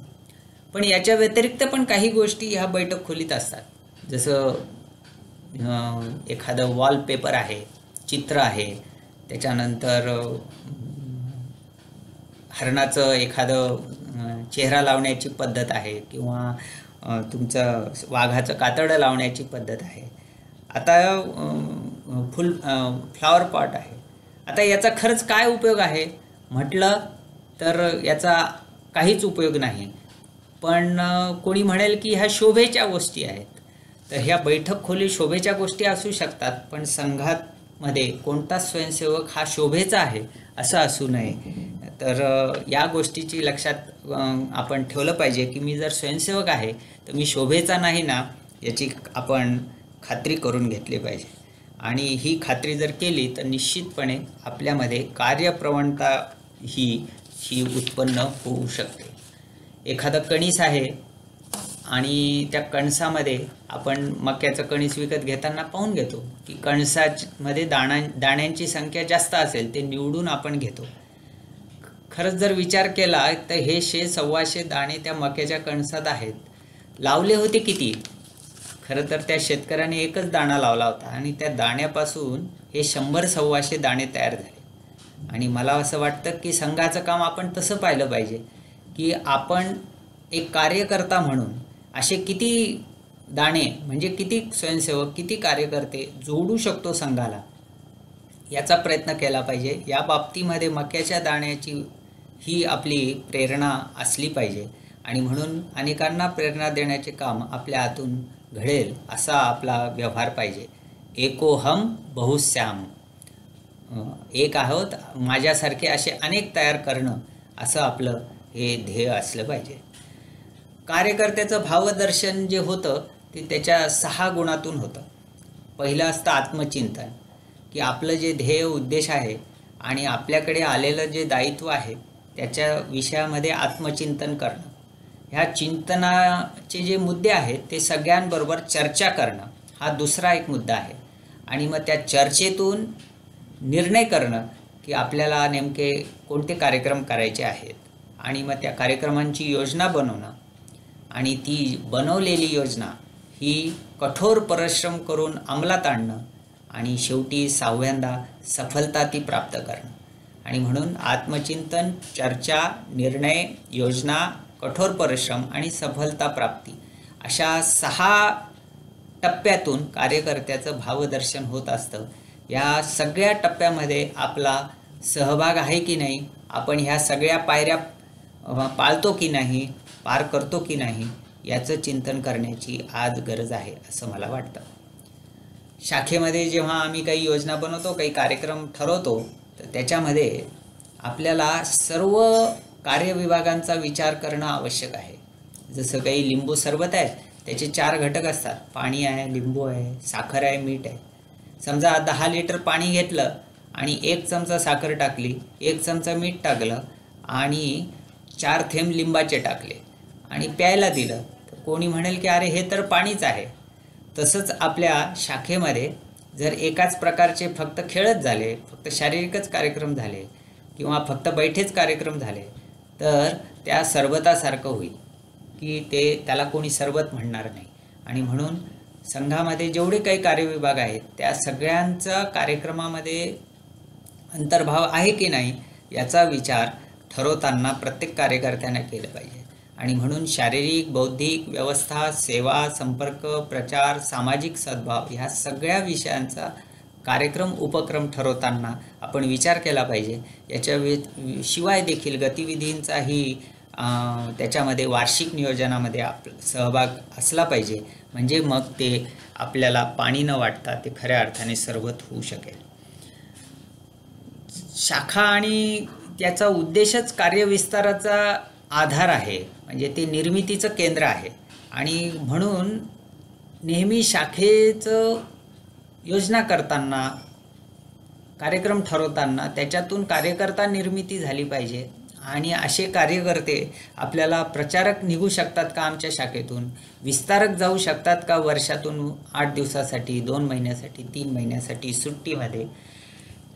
पण याच्या व्यतिरिक्त पण काही गोष्टी ह्या बैठक खोलीत असतात. जसं एखादं वॉलपेपर आहे, चित्र आहे, त्याच्यानंतर हरणाचं एखादं चेहरा लावण्याची पद्धत आहे किंवा तुमचं वाघाचं कातडं लावण्याची पद्धत आहे. आता फ्लॉवर पॉट आहे. आता याचा खरंच काय उपयोग आहे म्हटलं तर याचा काहीच उपयोग नाही. पण कोणी म्हणेल की ह्या शोभेच्या गोष्टी आहेत. तर ह्या बैठक खोली शोभेच्या गोष्टी असू शकतात, पण संघामध्ये कोणताच स्वयंसेवक हा शोभेचा आहे असं असू नये. तर या गोष्टीची लक्षात आपण ठेवलं पाहिजे की मी जर स्वयंसेवक आहे तर मी शोभेचा नाही ना, याची आपण खात्री करून घेतली पाहिजे. आणि ही खात्री जर केली तर निश्चितपणे आपल्यामध्ये कार्यप्रवणता ही उत्पन्न होऊ शकते. एखादं कणीस आहे आणि त्या कणसामध्ये आपण मक्याचं कणीस विकत घेताना पाहून घेतो की कणसामध्ये दाण्यांची संख्या जास्त असेल ते निवडून आपण घेतो. खरंच जर विचार केला तर हे 100-125 दाणे त्या मक्याच्या कणसात आहेत. लावले होते किती? खरं तर त्या शेतकऱ्याने एकच दाणा लावला होता आणि त्या दाण्यापासून हे 100-125 दाणे तयार झाले. आणि मला असं वाटतं की संघाचं काम आपण तसं पाहिलं पाहिजे की आपण एक कार्यकर्ता म्हणून असे किती दाणे म्हणजे किती स्वयंसेवक किती कार्यकर्ते जोडू शकतो संघाला, याचा प्रयत्न केला पाहिजे. या बाबतीमध्ये मक्याच्या दाण्याची ही आपली प्रेरणा असली पाहिजे. आणि म्हणून अनेकांना प्रेरणा देण्याचे काम आपल्या हातून घडेल असा आपला व्यवहार पाहिजे. एकोहम बहुश्याम, एक आहोत माझ्यासारखे असे अनेक तयार करणं, असं आपलं हे ध्येय असलं पाहिजे. कार्यकर्त्याचं भावदर्शन जे होतं ते त्याच्या 6 गुणातून होतं. पहिलं असतं आत्मचिंतन, की आपलं जे ध्येय उद्देश आहे आणि आपल्याकडे आलेलं जे दायित्व आहे त्याच्या विषयामध्ये आत्मचिंतन करणं. ह्या चिंतनाचे जे मुद्दे आहेत ते सगळ्यांबरोबर चर्चा करणं हा दुसरा एक मुद्दा आहे. आणि मग त्या चर्चेतून निर्णय करणं की आपल्याला नेमके कोणते कार्यक्रम करायचे आहेत आणि मग त्या कार्यक्रमांची योजना बनवणं आणि ती बनवलेली योजना ही कठोर परिश्रम करून अंमलात आणणं आणि शेवटी 6व्यांदा सफलता ती प्राप्त करणं. आणि म्हणून आत्मचिंतन, चर्चा, निर्णय, योजना, कठोर परिश्रम आणि सफलता प्राप्ती अशा 6 टप्प्यातून कार्यकर्त्याचं भावदर्शन होत असतं. या सगळ्या टप्प्यामध्ये आपला सहभाग आहे की नाही, आपण ह्या सगळ्या पायऱ्या पाळतो की नाही, पार करतो की नाही, याचं चिंतन करण्याची आज गरज आहे असं मला वाटतं. शाखेमध्ये जेव्हा आम्ही काही योजना बनवतो, काही कार्यक्रम ठरवतो, तर त्याच्यामध्ये आपल्याला सर्व कार्यविभागांचा विचार करणं आवश्यक आहे. जसं काही लिंबू सरबत आहे, त्याचे 4 घटक असतात. पाणी आहे, लिंबू आहे, साखर आहे, मीठ आहे. समजा 10 लिटर पाणी घेतलं आणि 1 चमचा साखर टाकली, 1 चमचा मीठ टाकलं आणि 4 थेंब लिंबाचे टाकले आणि प्यायला दिलं, तर कोणी म्हणेल की अरे हे तर पाणीच आहे. तसंच आपल्या शाखेमध्ये जर एकाच प्रकारचे फक्त खेळच झाले, फक्त शारीरिकच कार्यक्रम झाले किंवा फक्त बैठेच कार्यक्रम झाले, तर त्या सरबतासारखं होईल की त्याला कोणी सरबत म्हणणार नाही. आणि म्हणून संघामध्ये जेवढे काही कार्यविभाग आहेत त्या सगळ्यांचा कार्यक्रमामध्ये अंतर्भाव आहे की नाही याचा विचार ठरवताना प्रत्येक कार्यकर्त्याने केलं पाहिजे. आणि म्हणून शारीरिक, बौद्धिक, व्यवस्था, सेवा, संपर्क, प्रचार, सामाजिक सद्भाव ह्या सगळ्या विषयांचा कार्यक्रम उपक्रम ठरवताना आपण विचार केला पाहिजे. याच्या शिवाय देखील गतिविधींचाही त्याच्यामध्ये वार्षिक नियोजनामध्ये सहभाग असला पाहिजे. म्हणजे मग ते आपल्याला पाणी न वाटता ते खऱ्या अर्थाने सरबत होऊ शकेल. शाखा आणि त्याचा उद्देशच कार्यविस्ताराचा आधार आहे, म्हणजे ते निर्मितीचं केंद्र आहे. आणि म्हणून नेहमी शाखेचं योजना करताना, कार्यक्रम ठरवताना त्याच्यातून कार्यकर्ता निर्मिती झाली पाहिजे आणि असे कार्यकर्ते आपल्याला प्रचारक निघू शकतात का आमच्या शाखेतून, विस्तारक जाऊ शकतात का वर्षातून 8 दिवसासाठी, 2 महिन्यासाठी, 3 महिन्यासाठी सुट्टीमध्ये,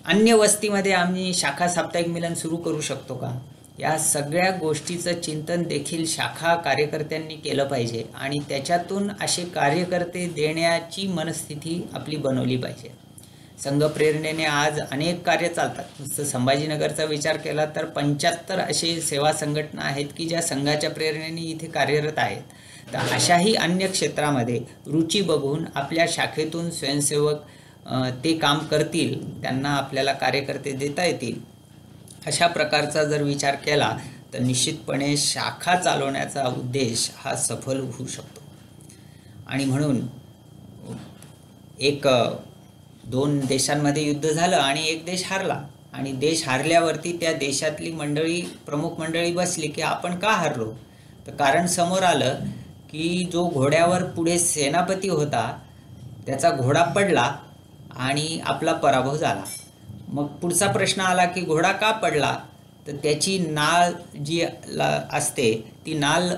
अन्य वस्तीमध्ये आम्ही शाखा साप्ताहिक मिलन सुरू करू शकतो का, या सगळ्या गोष्टीचं चिंतन देखील शाखा कार्यकर्त्यांनी केलं पाहिजे आणि त्याच्यातून असे कार्यकर्ते देण्याची मनस्थिती आपली बनवली पाहिजे. संघ प्रेरणेने आज अनेक कार्य चालतात. नुसतं संभाजीनगरचा विचार केला तर 75 असे सेवा संघटना आहेत की ज्या संघाच्या प्रेरणेने इथे कार्यरत आहेत. तर अशाही अन्य क्षेत्रामध्ये रुची बघून आपल्या शाखेतून स्वयंसेवक ते काम करतील, त्यांना आपल्याला कार्यकर्ते देता येतील, अशा प्रकारचा जर विचार केला तर निश्चितपणे शाखा चालवण्याचा उद्देश हा सफल होऊ शकतो. आणि म्हणून 2 देशांमध्ये युद्ध झालं आणि एक देश हारला आणि देश हारल्यावरती त्या देशातली प्रमुख मंडळी बसली की आपण का हारलो. तर कारण समोर आलं की जो घोड्यावर पुढे सेनापती होता त्याचा घोडा पडला आणि आपला पराभव झाला. मग पुढचा प्रश्न आला की घोडा का पडला, तर त्याची नाल जी असते ती नाल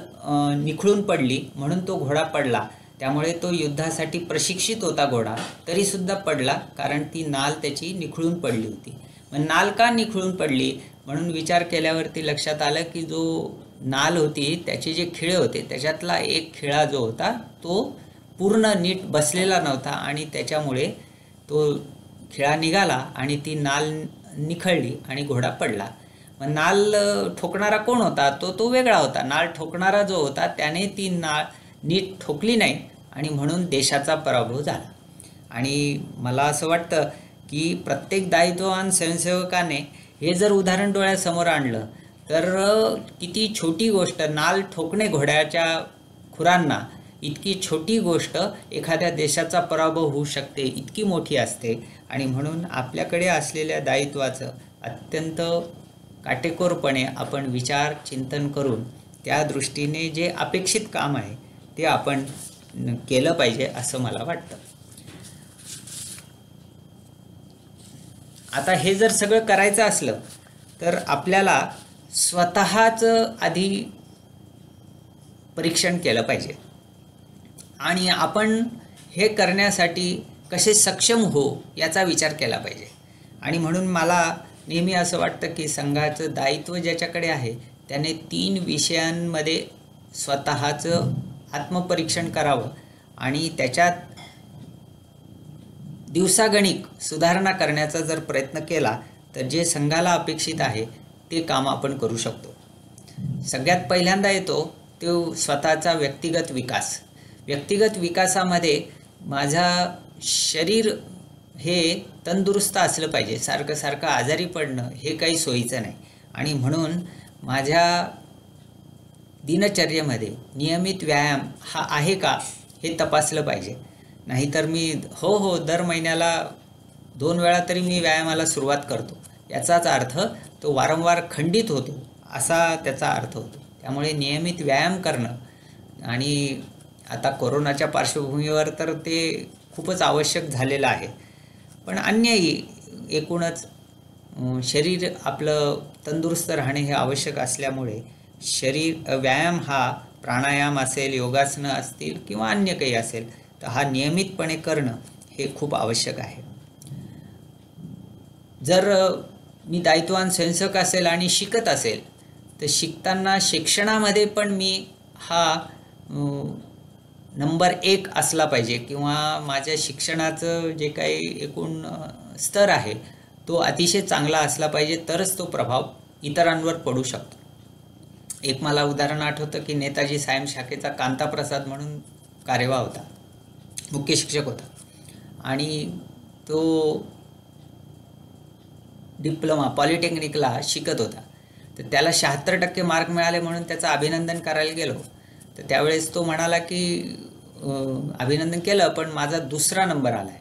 निखळून पडली म्हणून तो घोडा पडला. त्यामुळे तो युद्धासाठी प्रशिक्षित होता घोडा, तरीसुद्धा पडला कारण ती नाल त्याची निखळून पडली होती. मग नाल का निखळून पडली म्हणून विचार केल्यावरती लक्षात आलं की जो नाल होती त्याचे जे खिळे होते त्याच्यातला एक खिळा जो होता तो पूर्ण नीट बसलेला नव्हता आणि त्याच्यामुळे तो खिळा निघाला आणि ती नाल निखळली आणि घोडा पडला. मग नाल ठोकणारा कोण होता, तो वेगळा होता. नाल ठोकणारा जो होता त्याने ती नाळ नीट ठोकली नाही आणि म्हणून देशाचा पराभव झाला. आणि मला असं वाटतं की प्रत्येक दायित्ववान स्वयंसेवकाने हे जर उदाहरण डोळ्यासमोर आणलं तर किती छोटी गोष्ट, नाल ठोकणे घोड्याच्या खुरांना, इतकी छोटी गोष्ट एखाद्या देशाचा पराभव होऊ शकते, इतकी मोठी असते. आणि म्हणून आपल्याकडे असलेल्या दायित्वाचं अत्यंत काटेकोरपणे आपण विचार चिंतन करून त्या दृष्टीने जे अपेक्षित काम आहे ते आपण केलं पाहिजे असं मला वाटतं. आता हे जर सगळं करायचं असलं तर आपल्याला स्वतःच आधी परीक्षण केलं पाहिजे आणि आपण हे करण्यासाठी कसे सक्षम हो याचा विचार केला पाहिजे. आणि म्हणून मला नेहमी असं वाटतं की संघाचं दायित्व ज्याच्याकडे आहे त्याने 3 विषयांमध्ये स्वतःचं आत्मपरीक्षण करावं आणि त्याच्यात दिवसागणिक सुधारणा करण्याचा जर प्रयत्न केला तर जे संघाला अपेक्षित आहे ते काम आपण करू शकतो. सगळ्यात पहिल्यांदा येतो तो स्वतःचा व्यक्तिगत विकास. व्यक्तिगत विकासामध्ये माझा शरीर हे तंदुरुस्त असलं पाहिजे, सारखं सारखं आजारी पडणं हे काही सोयीचं नाही. आणि म्हणून माझ्या दिनचर्येमध्ये नियमित व्यायाम हा आहे का हे तपासलं पाहिजे. नाहीतर मी दर महिन्याला 2 वेळा तरी मी व्यायामाला सुरुवात करतो, याचाच अर्थ तो वारंवार खंडित होतो असा त्याचा अर्थ होतो. त्यामुळे नियमित व्यायाम करणं आणि आता कोरोनाच्या पार्श्वभूमीवर तर ते खूपच आवश्यक झालेलं आहे. पण अन्यही एकूणच शरीर आपलं तंदुरुस्त राहणे हे आवश्यक असल्यामुळे व्यायाम हा प्राणायाम असेल, योगासनं असतील किंवा अन्य काही असेल तर हा नियमितपणे करणं हे खूप आवश्यक आहे. जर मी दायित्ववान स्वयंसेवक असेल आणि शिकत असेल तर शिकताना शिक्षणामध्ये पण मी हा नंबर 1 असला पाहिजे किंवा माझ्या शिक्षणाचं जे काही एकूण स्तर आहे तो अतिशय चांगला असला पाहिजे, तरच तो प्रभाव इतरांवर पडू शकतो. एक मला उदाहरण आठवतं की नेताजी सायम शाखेचा कांताप्रसाद म्हणून कार्यवाह होता, मुख्य शिक्षक होता आणि तो डिप्लोमा पॉलिटेक्निकला शिकत होता. तर त्याला 76% मार्क मिळाले म्हणून त्याचं अभिनंदन करायला गेलो. तर त्यावेळेस तो म्हणाला की अभिनंदन केलं पण माझा 2रा नंबर आला आहे,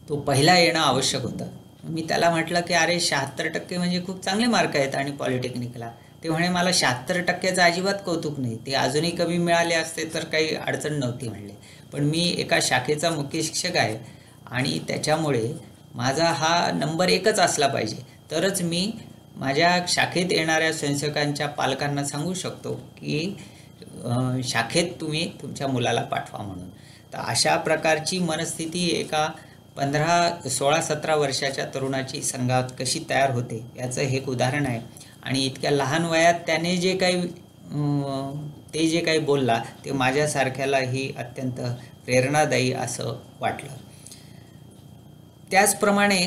तो पहिला येणं आवश्यक होतं. मी त्याला म्हटलं की अरे 76% म्हणजे खूप चांगले मार्क आहेत आणि पॉलिटेक्निकला. ते म्हणे मला 76%चं अजिबात कौतुक नाही, ते अजूनही कमी मिळाले असते तर काही अडचण नव्हती म्हणले. पण मी एका शाखेचा मुख्य शिक्षक आहे आणि त्याच्यामुळे माझा हा नंबर 1च असला पाहिजे, तरच मी माझ्या शाखेत येणाऱ्या स्वयंसेवकांच्या पालकांना सांगू शकतो की शाखेत तुम्ही तुमच्या मुलाला पाठवा म्हणून. तर अशा प्रकारची मनस्थिती एका 16-17 वर्षाच्या तरुणाची संघात कशी तयार होते याचं हे एक उदाहरण आहे. आणि इतक्या लहान वयात त्याने जे काही बोलला ते माझ्यासारख्यालाही अत्यंत प्रेरणादायी असं वाटलं. त्याचप्रमाणे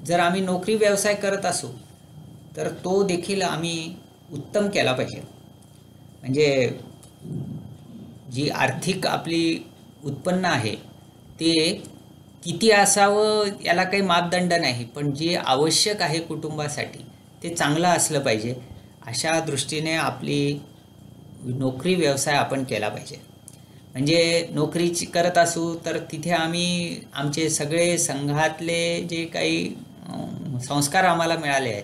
जर आम्ही नोकरी व्यवसाय करत असू तर तो देखील आम्ही उत्तम केला पाहिजे. म्हणजे जी आर्थिक आपली उत्पन्न आहे ते किती असावं याला काही मापदंड नाही, पण जे आवश्यक आहे कुटुंबासाठी ते चांगलं असलं पाहिजे. अशा दृष्टीने आपली नोकरी व्यवसाय आपण केला पाहिजे. म्हणजे नोकरी करत असू तर तिथे आम्ही आमचे सगळे संघातले जे काही संस्कार आम्हाला मिळाले आहेत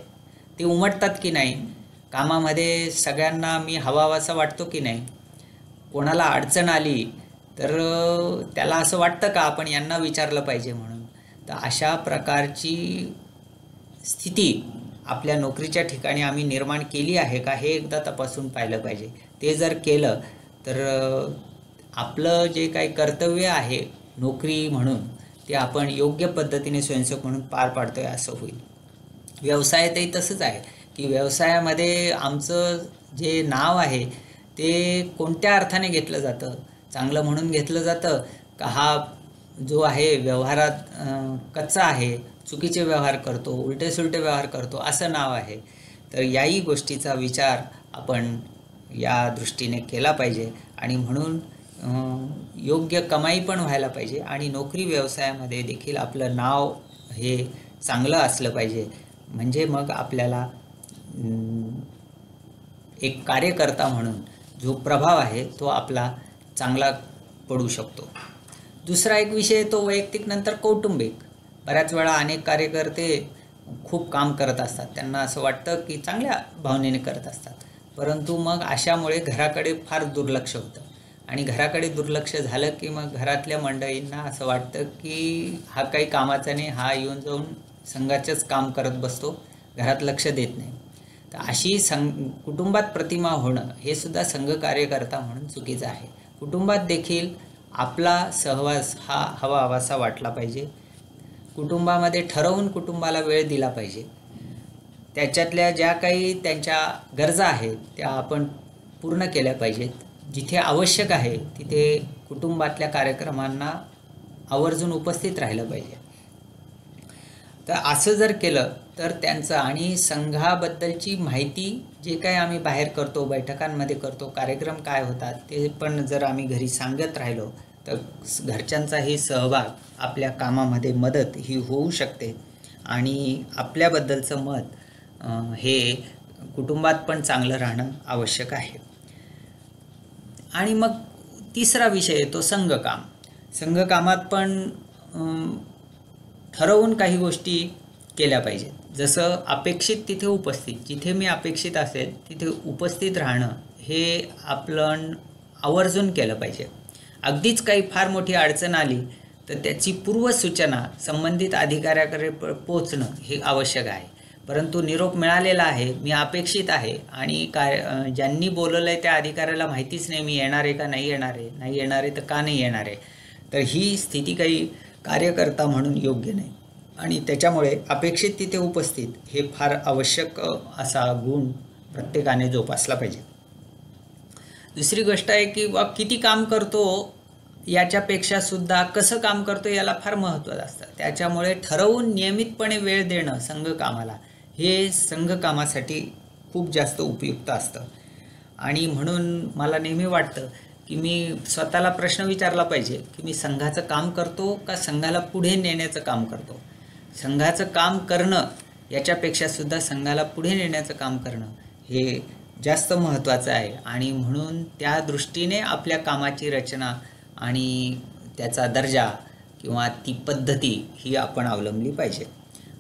ते उमटतात की नाही, कामामध्ये सगळ्यांना मी हवासा वाटतो की नाही, कोणाला अडचण आली तर त्याला असं वाटतं का आपण यांना विचारलं पाहिजे म्हणून. तर अशा प्रकारची स्थिती आपल्या नोकरीच्या ठिकाणी आम्ही निर्माण केली आहे का हे एकदा तपासून पाहिलं पाहिजे. ते जर केलं तर आपलं जे काही कर्तव्य आहे नोकरी म्हणून ते आपण योग्य पद्धतीने स्वयंसेवक म्हणून पार पाडतोय असं होईल. व्यवसायातही तसंच आहे की व्यवसायामध्ये आमचं जे नाव आहे ते कोणत्या अर्थाने घेतलं जातं, चांगलं म्हणून घेतलं जातं का हा जो आहे व्यवहारात कच्चा आहे, चुकीचे व्यवहार करतो, उलटे सुलटे व्यवहार करतो असं नाव आहे. तर याही गोष्टीचा विचार आपण या दृष्टीने केला पाहिजे. आणि म्हणून योग्य कमाई पण व्हायला पाहिजे आणि नोकरी व्यवसायामध्ये देखील आपलं नाव हे चांगलं असलं पाहिजे. म्हणजे मग आपल्याला एक कार्यकर्ता म्हणून जो प्रभाव आहे तो आपला चांगला पडू शकतो. दुसरा एक विषय तो वैयक्तिक नंतर कौटुंबिक. बऱ्याच वेळा अनेक कार्यकर्ते खूप काम करत असतात, त्यांना असं वाटतं की चांगल्या भावनेने करत असतात, परंतु मग अशामुळे घराकडे फार दुर्लक्ष होतं. आणि घराकडे दुर्लक्ष झालं की मग घरातल्या मंडळींना असं वाटतं की हा काही कामाचा नाही, हा येऊन जाऊन संघाचंच काम करत बसतो, घरात लक्ष देत नाही. तर अशी कुटुंबात प्रतिमा होणं हे सुद्धा संघ कार्यकर्ता म्हणून चुकीचं आहे. कुटुंबात देखील आपला सहवास हा हवासा वाटला पाहिजे. कुटुंबामध्ये ठरवून कुटुंबाला वेळ दिला पाहिजे. त्याच्यातल्या ज्या काही त्यांच्या गरजा आहेत त्या आपण पूर्ण केल्या पाहिजेत. जिथे आवश्यक आहे तिथे कुटुंबातल्या कार्यक्रमांना आवर्जून उपस्थित राहिलं पाहिजे. तर असं जर केलं तर त्यांचं आणि संघाबद्दलची माहिती जे काही आम्ही बाहेर करतो, बैठकांमध्ये करतो, कार्यक्रम काय होतात ते पण जर आम्ही घरी सांगत राहिलो तर घरच्यांचाही सहभाग आपल्या कामामध्ये मदत ही होऊ शकते आणि आपल्याबद्दलचं मत हे कुटुंबात पण चांगलं राहणं आवश्यक आहे. आणि मग तिसरा विषय येतो संघकाम. संघकामात पण ठरवून काही गोष्टी केल्या पाहिजेत. जसं अपेक्षित तिथे उपस्थित, जिथे मी अपेक्षित असेल तिथे उपस्थित राहणं हे आपलं आवर्जून केलं पाहिजे. अगदीच काही फार मोठी अडचण आली तर त्याची पूर्वसूचना संबंधित अधिकाऱ्याकडे पोचणं हे आवश्यक आहे. परंतु निरोप मिळालेला आहे, मी अपेक्षित आहे आणि ज्यांनी बोलवलं आहे त्या अधिकाऱ्याला माहितीच नाही मी येणार आहे का नाही येणार आहे तर का नाही येणार आहे, तर ही स्थिती काही कार्यकर्ता म्हणून योग्य नाही. आणि त्याच्यामुळे अपेक्षित तिथे उपस्थित हे फार आवश्यक असा गुण प्रत्येकाने जोपासला पाहिजे. दुसरी गोष्ट आहे की किती काम करतो याच्यापेक्षा सुद्धा कसं काम करतो याला फार महत्त्व असतं. त्याच्यामुळे ठरवून नियमितपणे वेळ देणं संघकामाला हे संघकामासाठी खूप जास्त उपयुक्त असतं. आणि म्हणून मला नेहमी वाटतं की मी स्वतःला प्रश्न विचारला पाहिजे की मी संघाचं काम करतो का संघाला पुढे नेण्याचं काम करतो. संघाचं काम करणं याच्यापेक्षा सुद्धा संघाला पुढे नेण्याचं काम करणं हे जास्त महत्त्वाचं आहे. आणि म्हणून त्या दृष्टीने आपल्या कामाची रचना आणि त्याचा दर्जा किंवा ती पद्धती ही आपण अवलंबली पाहिजे.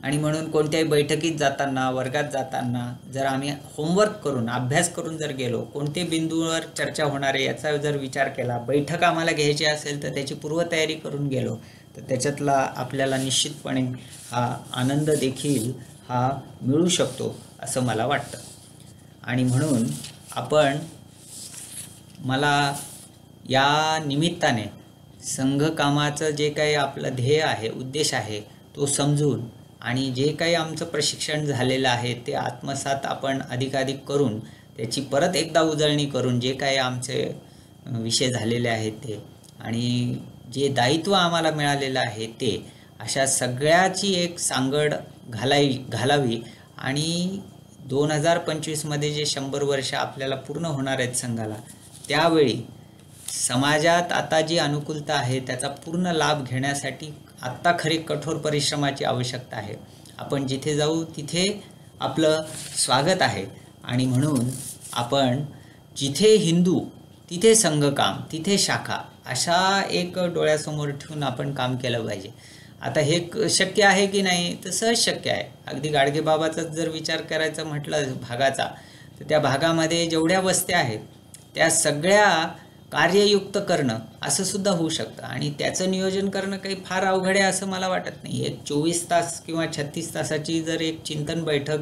आणि म्हणून कोणत्याही बैठकीत जाताना, वर्गात जाताना जर आम्ही होमवर्क करून, अभ्यास करून जर गेलो, कोणते बिंदूवर चर्चा होणार आहे याचा जर विचार केला, बैठक आम्हाला घ्यायची असेल तर त्याची पूर्वतयारी करून गेलो तर त्याच्यातला आपल्याला निश्चितपणे हा आनंद देखील हा मिळू शकतो. असं मला वाटतं. आणि म्हणून मला या निमित्ताने संघकामाचं जे काही आपलं ध्येय आहे, उद्देश आहे, तो समजून आणि जे काही आमचं प्रशिक्षण झालेलं आहे ते आत्मसात आपण अधिकाधिक करून त्याची परत एकदा उजळणी करून जे काही आमचे विषय झालेले आहेत ते आणि जे दायित्व आम्हाला मिळालेलं आहे ते अशा सगळ्याची एक सांगड घालावी आणि 2025मध्ये जे 100 वर्ष आपल्याला पूर्ण होणार आहेत संघाला, त्यावेळी समाजात आता जी अनुकूलता आहे त्याचा पूर्ण लाभ घेण्यासाठी आत्ता खरी कठोर परिश्रमाची आवश्यकता आहे. आपण जिथे जाऊ तिथे आपलं स्वागत आहे आणि म्हणून आपण जिथे हिंदू तिथे संघकाम, तिथे शाखा अशा एक डोळ्यासमोर ठेवून आपण काम केलं पाहिजे. आता हे शक्य आहे की नाही तर सहज शक्य आहे. अगदी गाडगेबाबाचा जर विचार करायचा म्हटलं भागाचा, तर त्या भागामध्ये जेवढ्या वस्त्या आहेत त्या सगळ्या कार्ययुक्त करणं असं सुद्धा होऊ शकतं आणि त्याचं नियोजन करणं काही फार अवघड आहे असं मला वाटत नाही. एक 24 तास किंवा 36 तासाची जर एक चिंतन बैठक,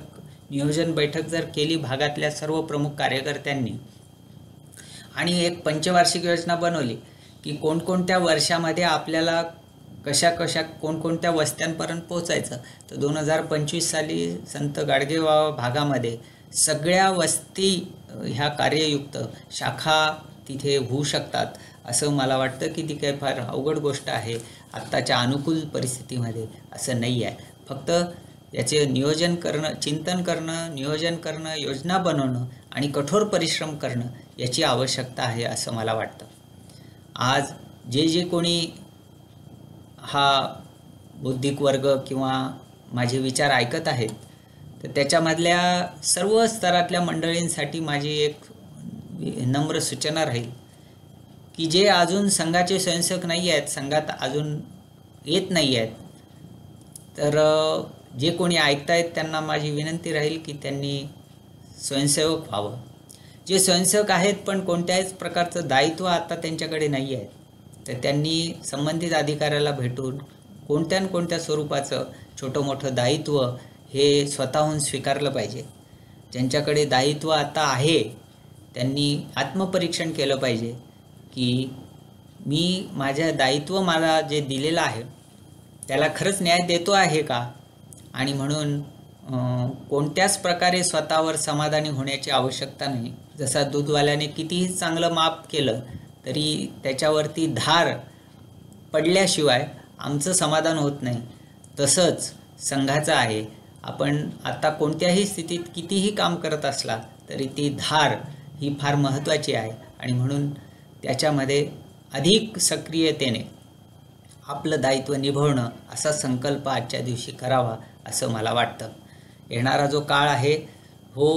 नियोजन बैठक जर केली भागातल्या सर्व प्रमुख कार्यकर्त्यांनी आणि एक पंचवार्षिक योजना बनवली की कोणकोणत्या वर्षामध्ये आपल्याला कशा कोणकोणत्या वस्त्यांपर्यंत पोचायचं, तर 2025 साली संत गाडगेबाबा भागामध्ये सगळ्या वस्ती ह्या कार्ययुक्त शाखा तिथे होऊ शकतात असं मला वाटतं की ती काही फार अवघड गोष्ट आहे आत्ताच्या अनुकूल परिस्थितीमध्ये असं नाही आहे. फक्त याचे नियोजन करणं, चिंतन करणं, नियोजन करणं, योजना बनवणं आणि कठोर परिश्रम करणं याची आवश्यकता आहे असं मला वाटतं. आज जे कोणी हा बौद्धिक वर्ग किंवा माझे विचार ऐकत आहेत तर त्याच्यामधल्या सर्व स्तरातल्या मंडळींसाठी माझी एक नम्र सूचना राहील की जे अजून संघाचे स्वयंसेवक नाही आहेत, संघात अजून येत नाही आहेत, तर जे कोणी ऐकतायत त्यांना माझी विनंती राहील की त्यांनी स्वयंसेवक व्हावं. जे स्वयंसेवक आहेत पण कोणत्याच प्रकारचं दायित्व आता त्यांच्याकडे नाही आहे, तर त्यांनी संबंधित अधिकाऱ्याला भेटून कोणत्या स्वरूपाचं छोटं मोठं दायित्व हे स्वतःहून स्वीकारलं पाहिजे. ज्यांच्याकडे दायित्व आता आहे त्यांनी आत्मपरीक्षण केलं पाहिजे की मी माझ्या दायित्व मला जे दिलेलं आहे त्याला खरंच न्याय देतो आहे का, आणि म्हणून कोणत्याच प्रकारे स्वतःवर समाधानी होण्याची आवश्यकता नाही. जसा दूधवाल्याने कितीही चांगलं माप केलं तरी त्याच्यावरती धार पडल्याशिवाय आमचं समाधान होत नाही, तसंच संघाचं आहे. आपण आता कोणत्याही स्थितीत कितीही काम करत असला तरी ती धार ही फार महत्त्वाची आहे आणि म्हणून त्याच्यामध्ये अधिक सक्रियतेने आपलं दायित्व निभवणं असा संकल्प आजच्या दिवशी करावा असं मला वाटतं. येणारा जो काळ आहे हो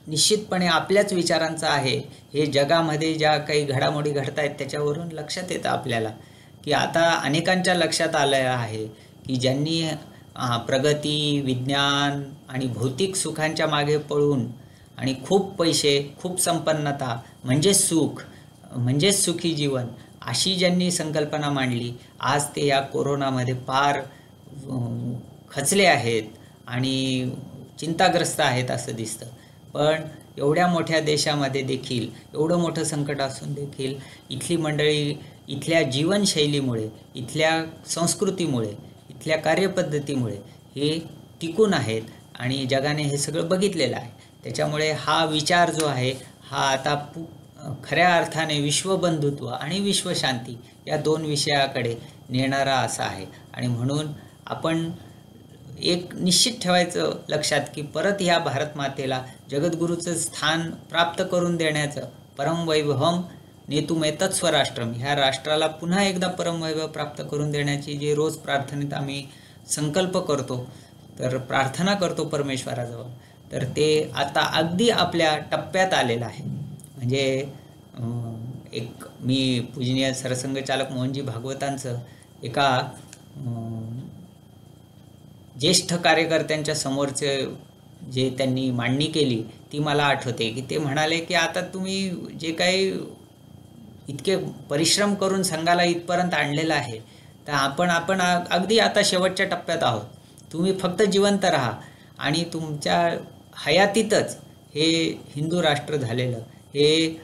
निश्चितपणे आपल्याच विचारांचा आहे. हे जगामध्ये ज्या काही घडामोडी घडत आहेत त्याच्यावरून लक्षात येतं आपल्याला की आता अनेकांच्या लक्षात आलं आहे की ज्यांनी प्रगती, विज्ञान आणि भौतिक सुखांच्या मागे पळून आणि खूप पैसे, खूप संपन्नता म्हणजेच सुख, म्हणजेच सुखी जीवन अशी ज्यांनी संकल्पना मांडली, आज ते या कोरोनामध्ये फार खचले आहेत आणि चिंताग्रस्त आहेत असं दिसतं. पण एवढ्या मोठ्या देशामध्ये देखील एवढं मोठं संकट असून देखील इथली मंडळी इथल्या जीवनशैलीमुळे, इथल्या संस्कृतीमुळे, इथल्या कार्यपद्धतीमुळे हे टिकून आहेत आणि जगाने हे सगळं बघितलेलं आहे. त्याच्यामुळे हा विचार जो आहे हा आता खऱ्या अर्थाने विश्वबंधुत्व आणि विश्वशांती या 2 विषयाकडे नेणारा असा आहे. आणि म्हणून आपण एक निश्चित ठेवायचं लक्षात की परत ह्या भारत मातेला जगद्गुरूचं स्थान प्राप्त करून देण्याचं, परमवैभवम नेतुमेतत् स्वराष्ट्रम, ह्या राष्ट्राला पुन्हा एकदा परमवैभव प्राप्त करून देण्याची जे रोज प्रार्थनेत आम्ही संकल्प करतो, तर प्रार्थना करतो परमेश्वराजवळ, तर ते आता अगदी आपल्या टप्प्यात आलेलं आहे. म्हणजे एक मी पूजनीय सरसंघचालक मोहनजी भागवतांचं एका ज्येष्ठ कार्यकर्त्यांच्या समोरचे जे त्यांनी मांडणी केली ती मला आठवते की ते म्हणाले की आता तुम्ही जे काही इतके परिश्रम करून संघाला इथपर्यंत आणलेलं आहे तर आपण अगदी आता शेवटच्या टप्प्यात आहोत. तुम्ही फक्त जिवंत राहा आणि तुमच्या हयातीतच हे हिंदू राष्ट्र झालेलं, हे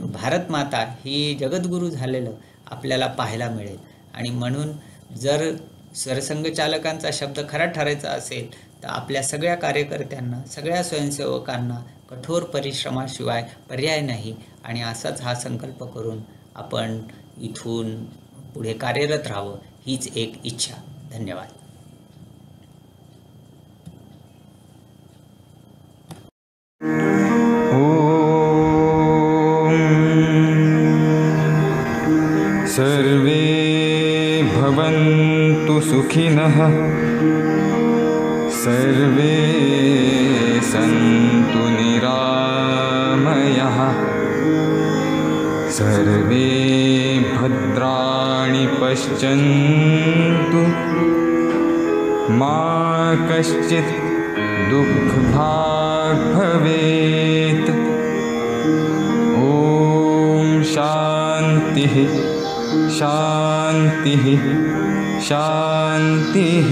भारत माता ही जगद्गुरू झालेलं आपल्याला पाहायला मिळेल. आणि म्हणून जर सरसंघचालकांचा शब्द खरा ठरायचा असेल तर आपल्या सगळ्या कार्यकर्त्यांना, सगळ्या स्वयंसेवकांना कठोर परिश्रमाशिवाय पर्याय नाही. आणि असाच हा संकल्प करून आपण इथून पुढे कार्यरत राहावं हीच एक इच्छा. धन्यवाद. सर्वे भवन्तु सुखिनः, सर्वे सन्तु निरामयाः, सर्वे भद्राणि पश्यन्तु, मा कश्चित् दुःखभाग् भवेत्. ॐ शान्तिः शान्तिः शान्तिः.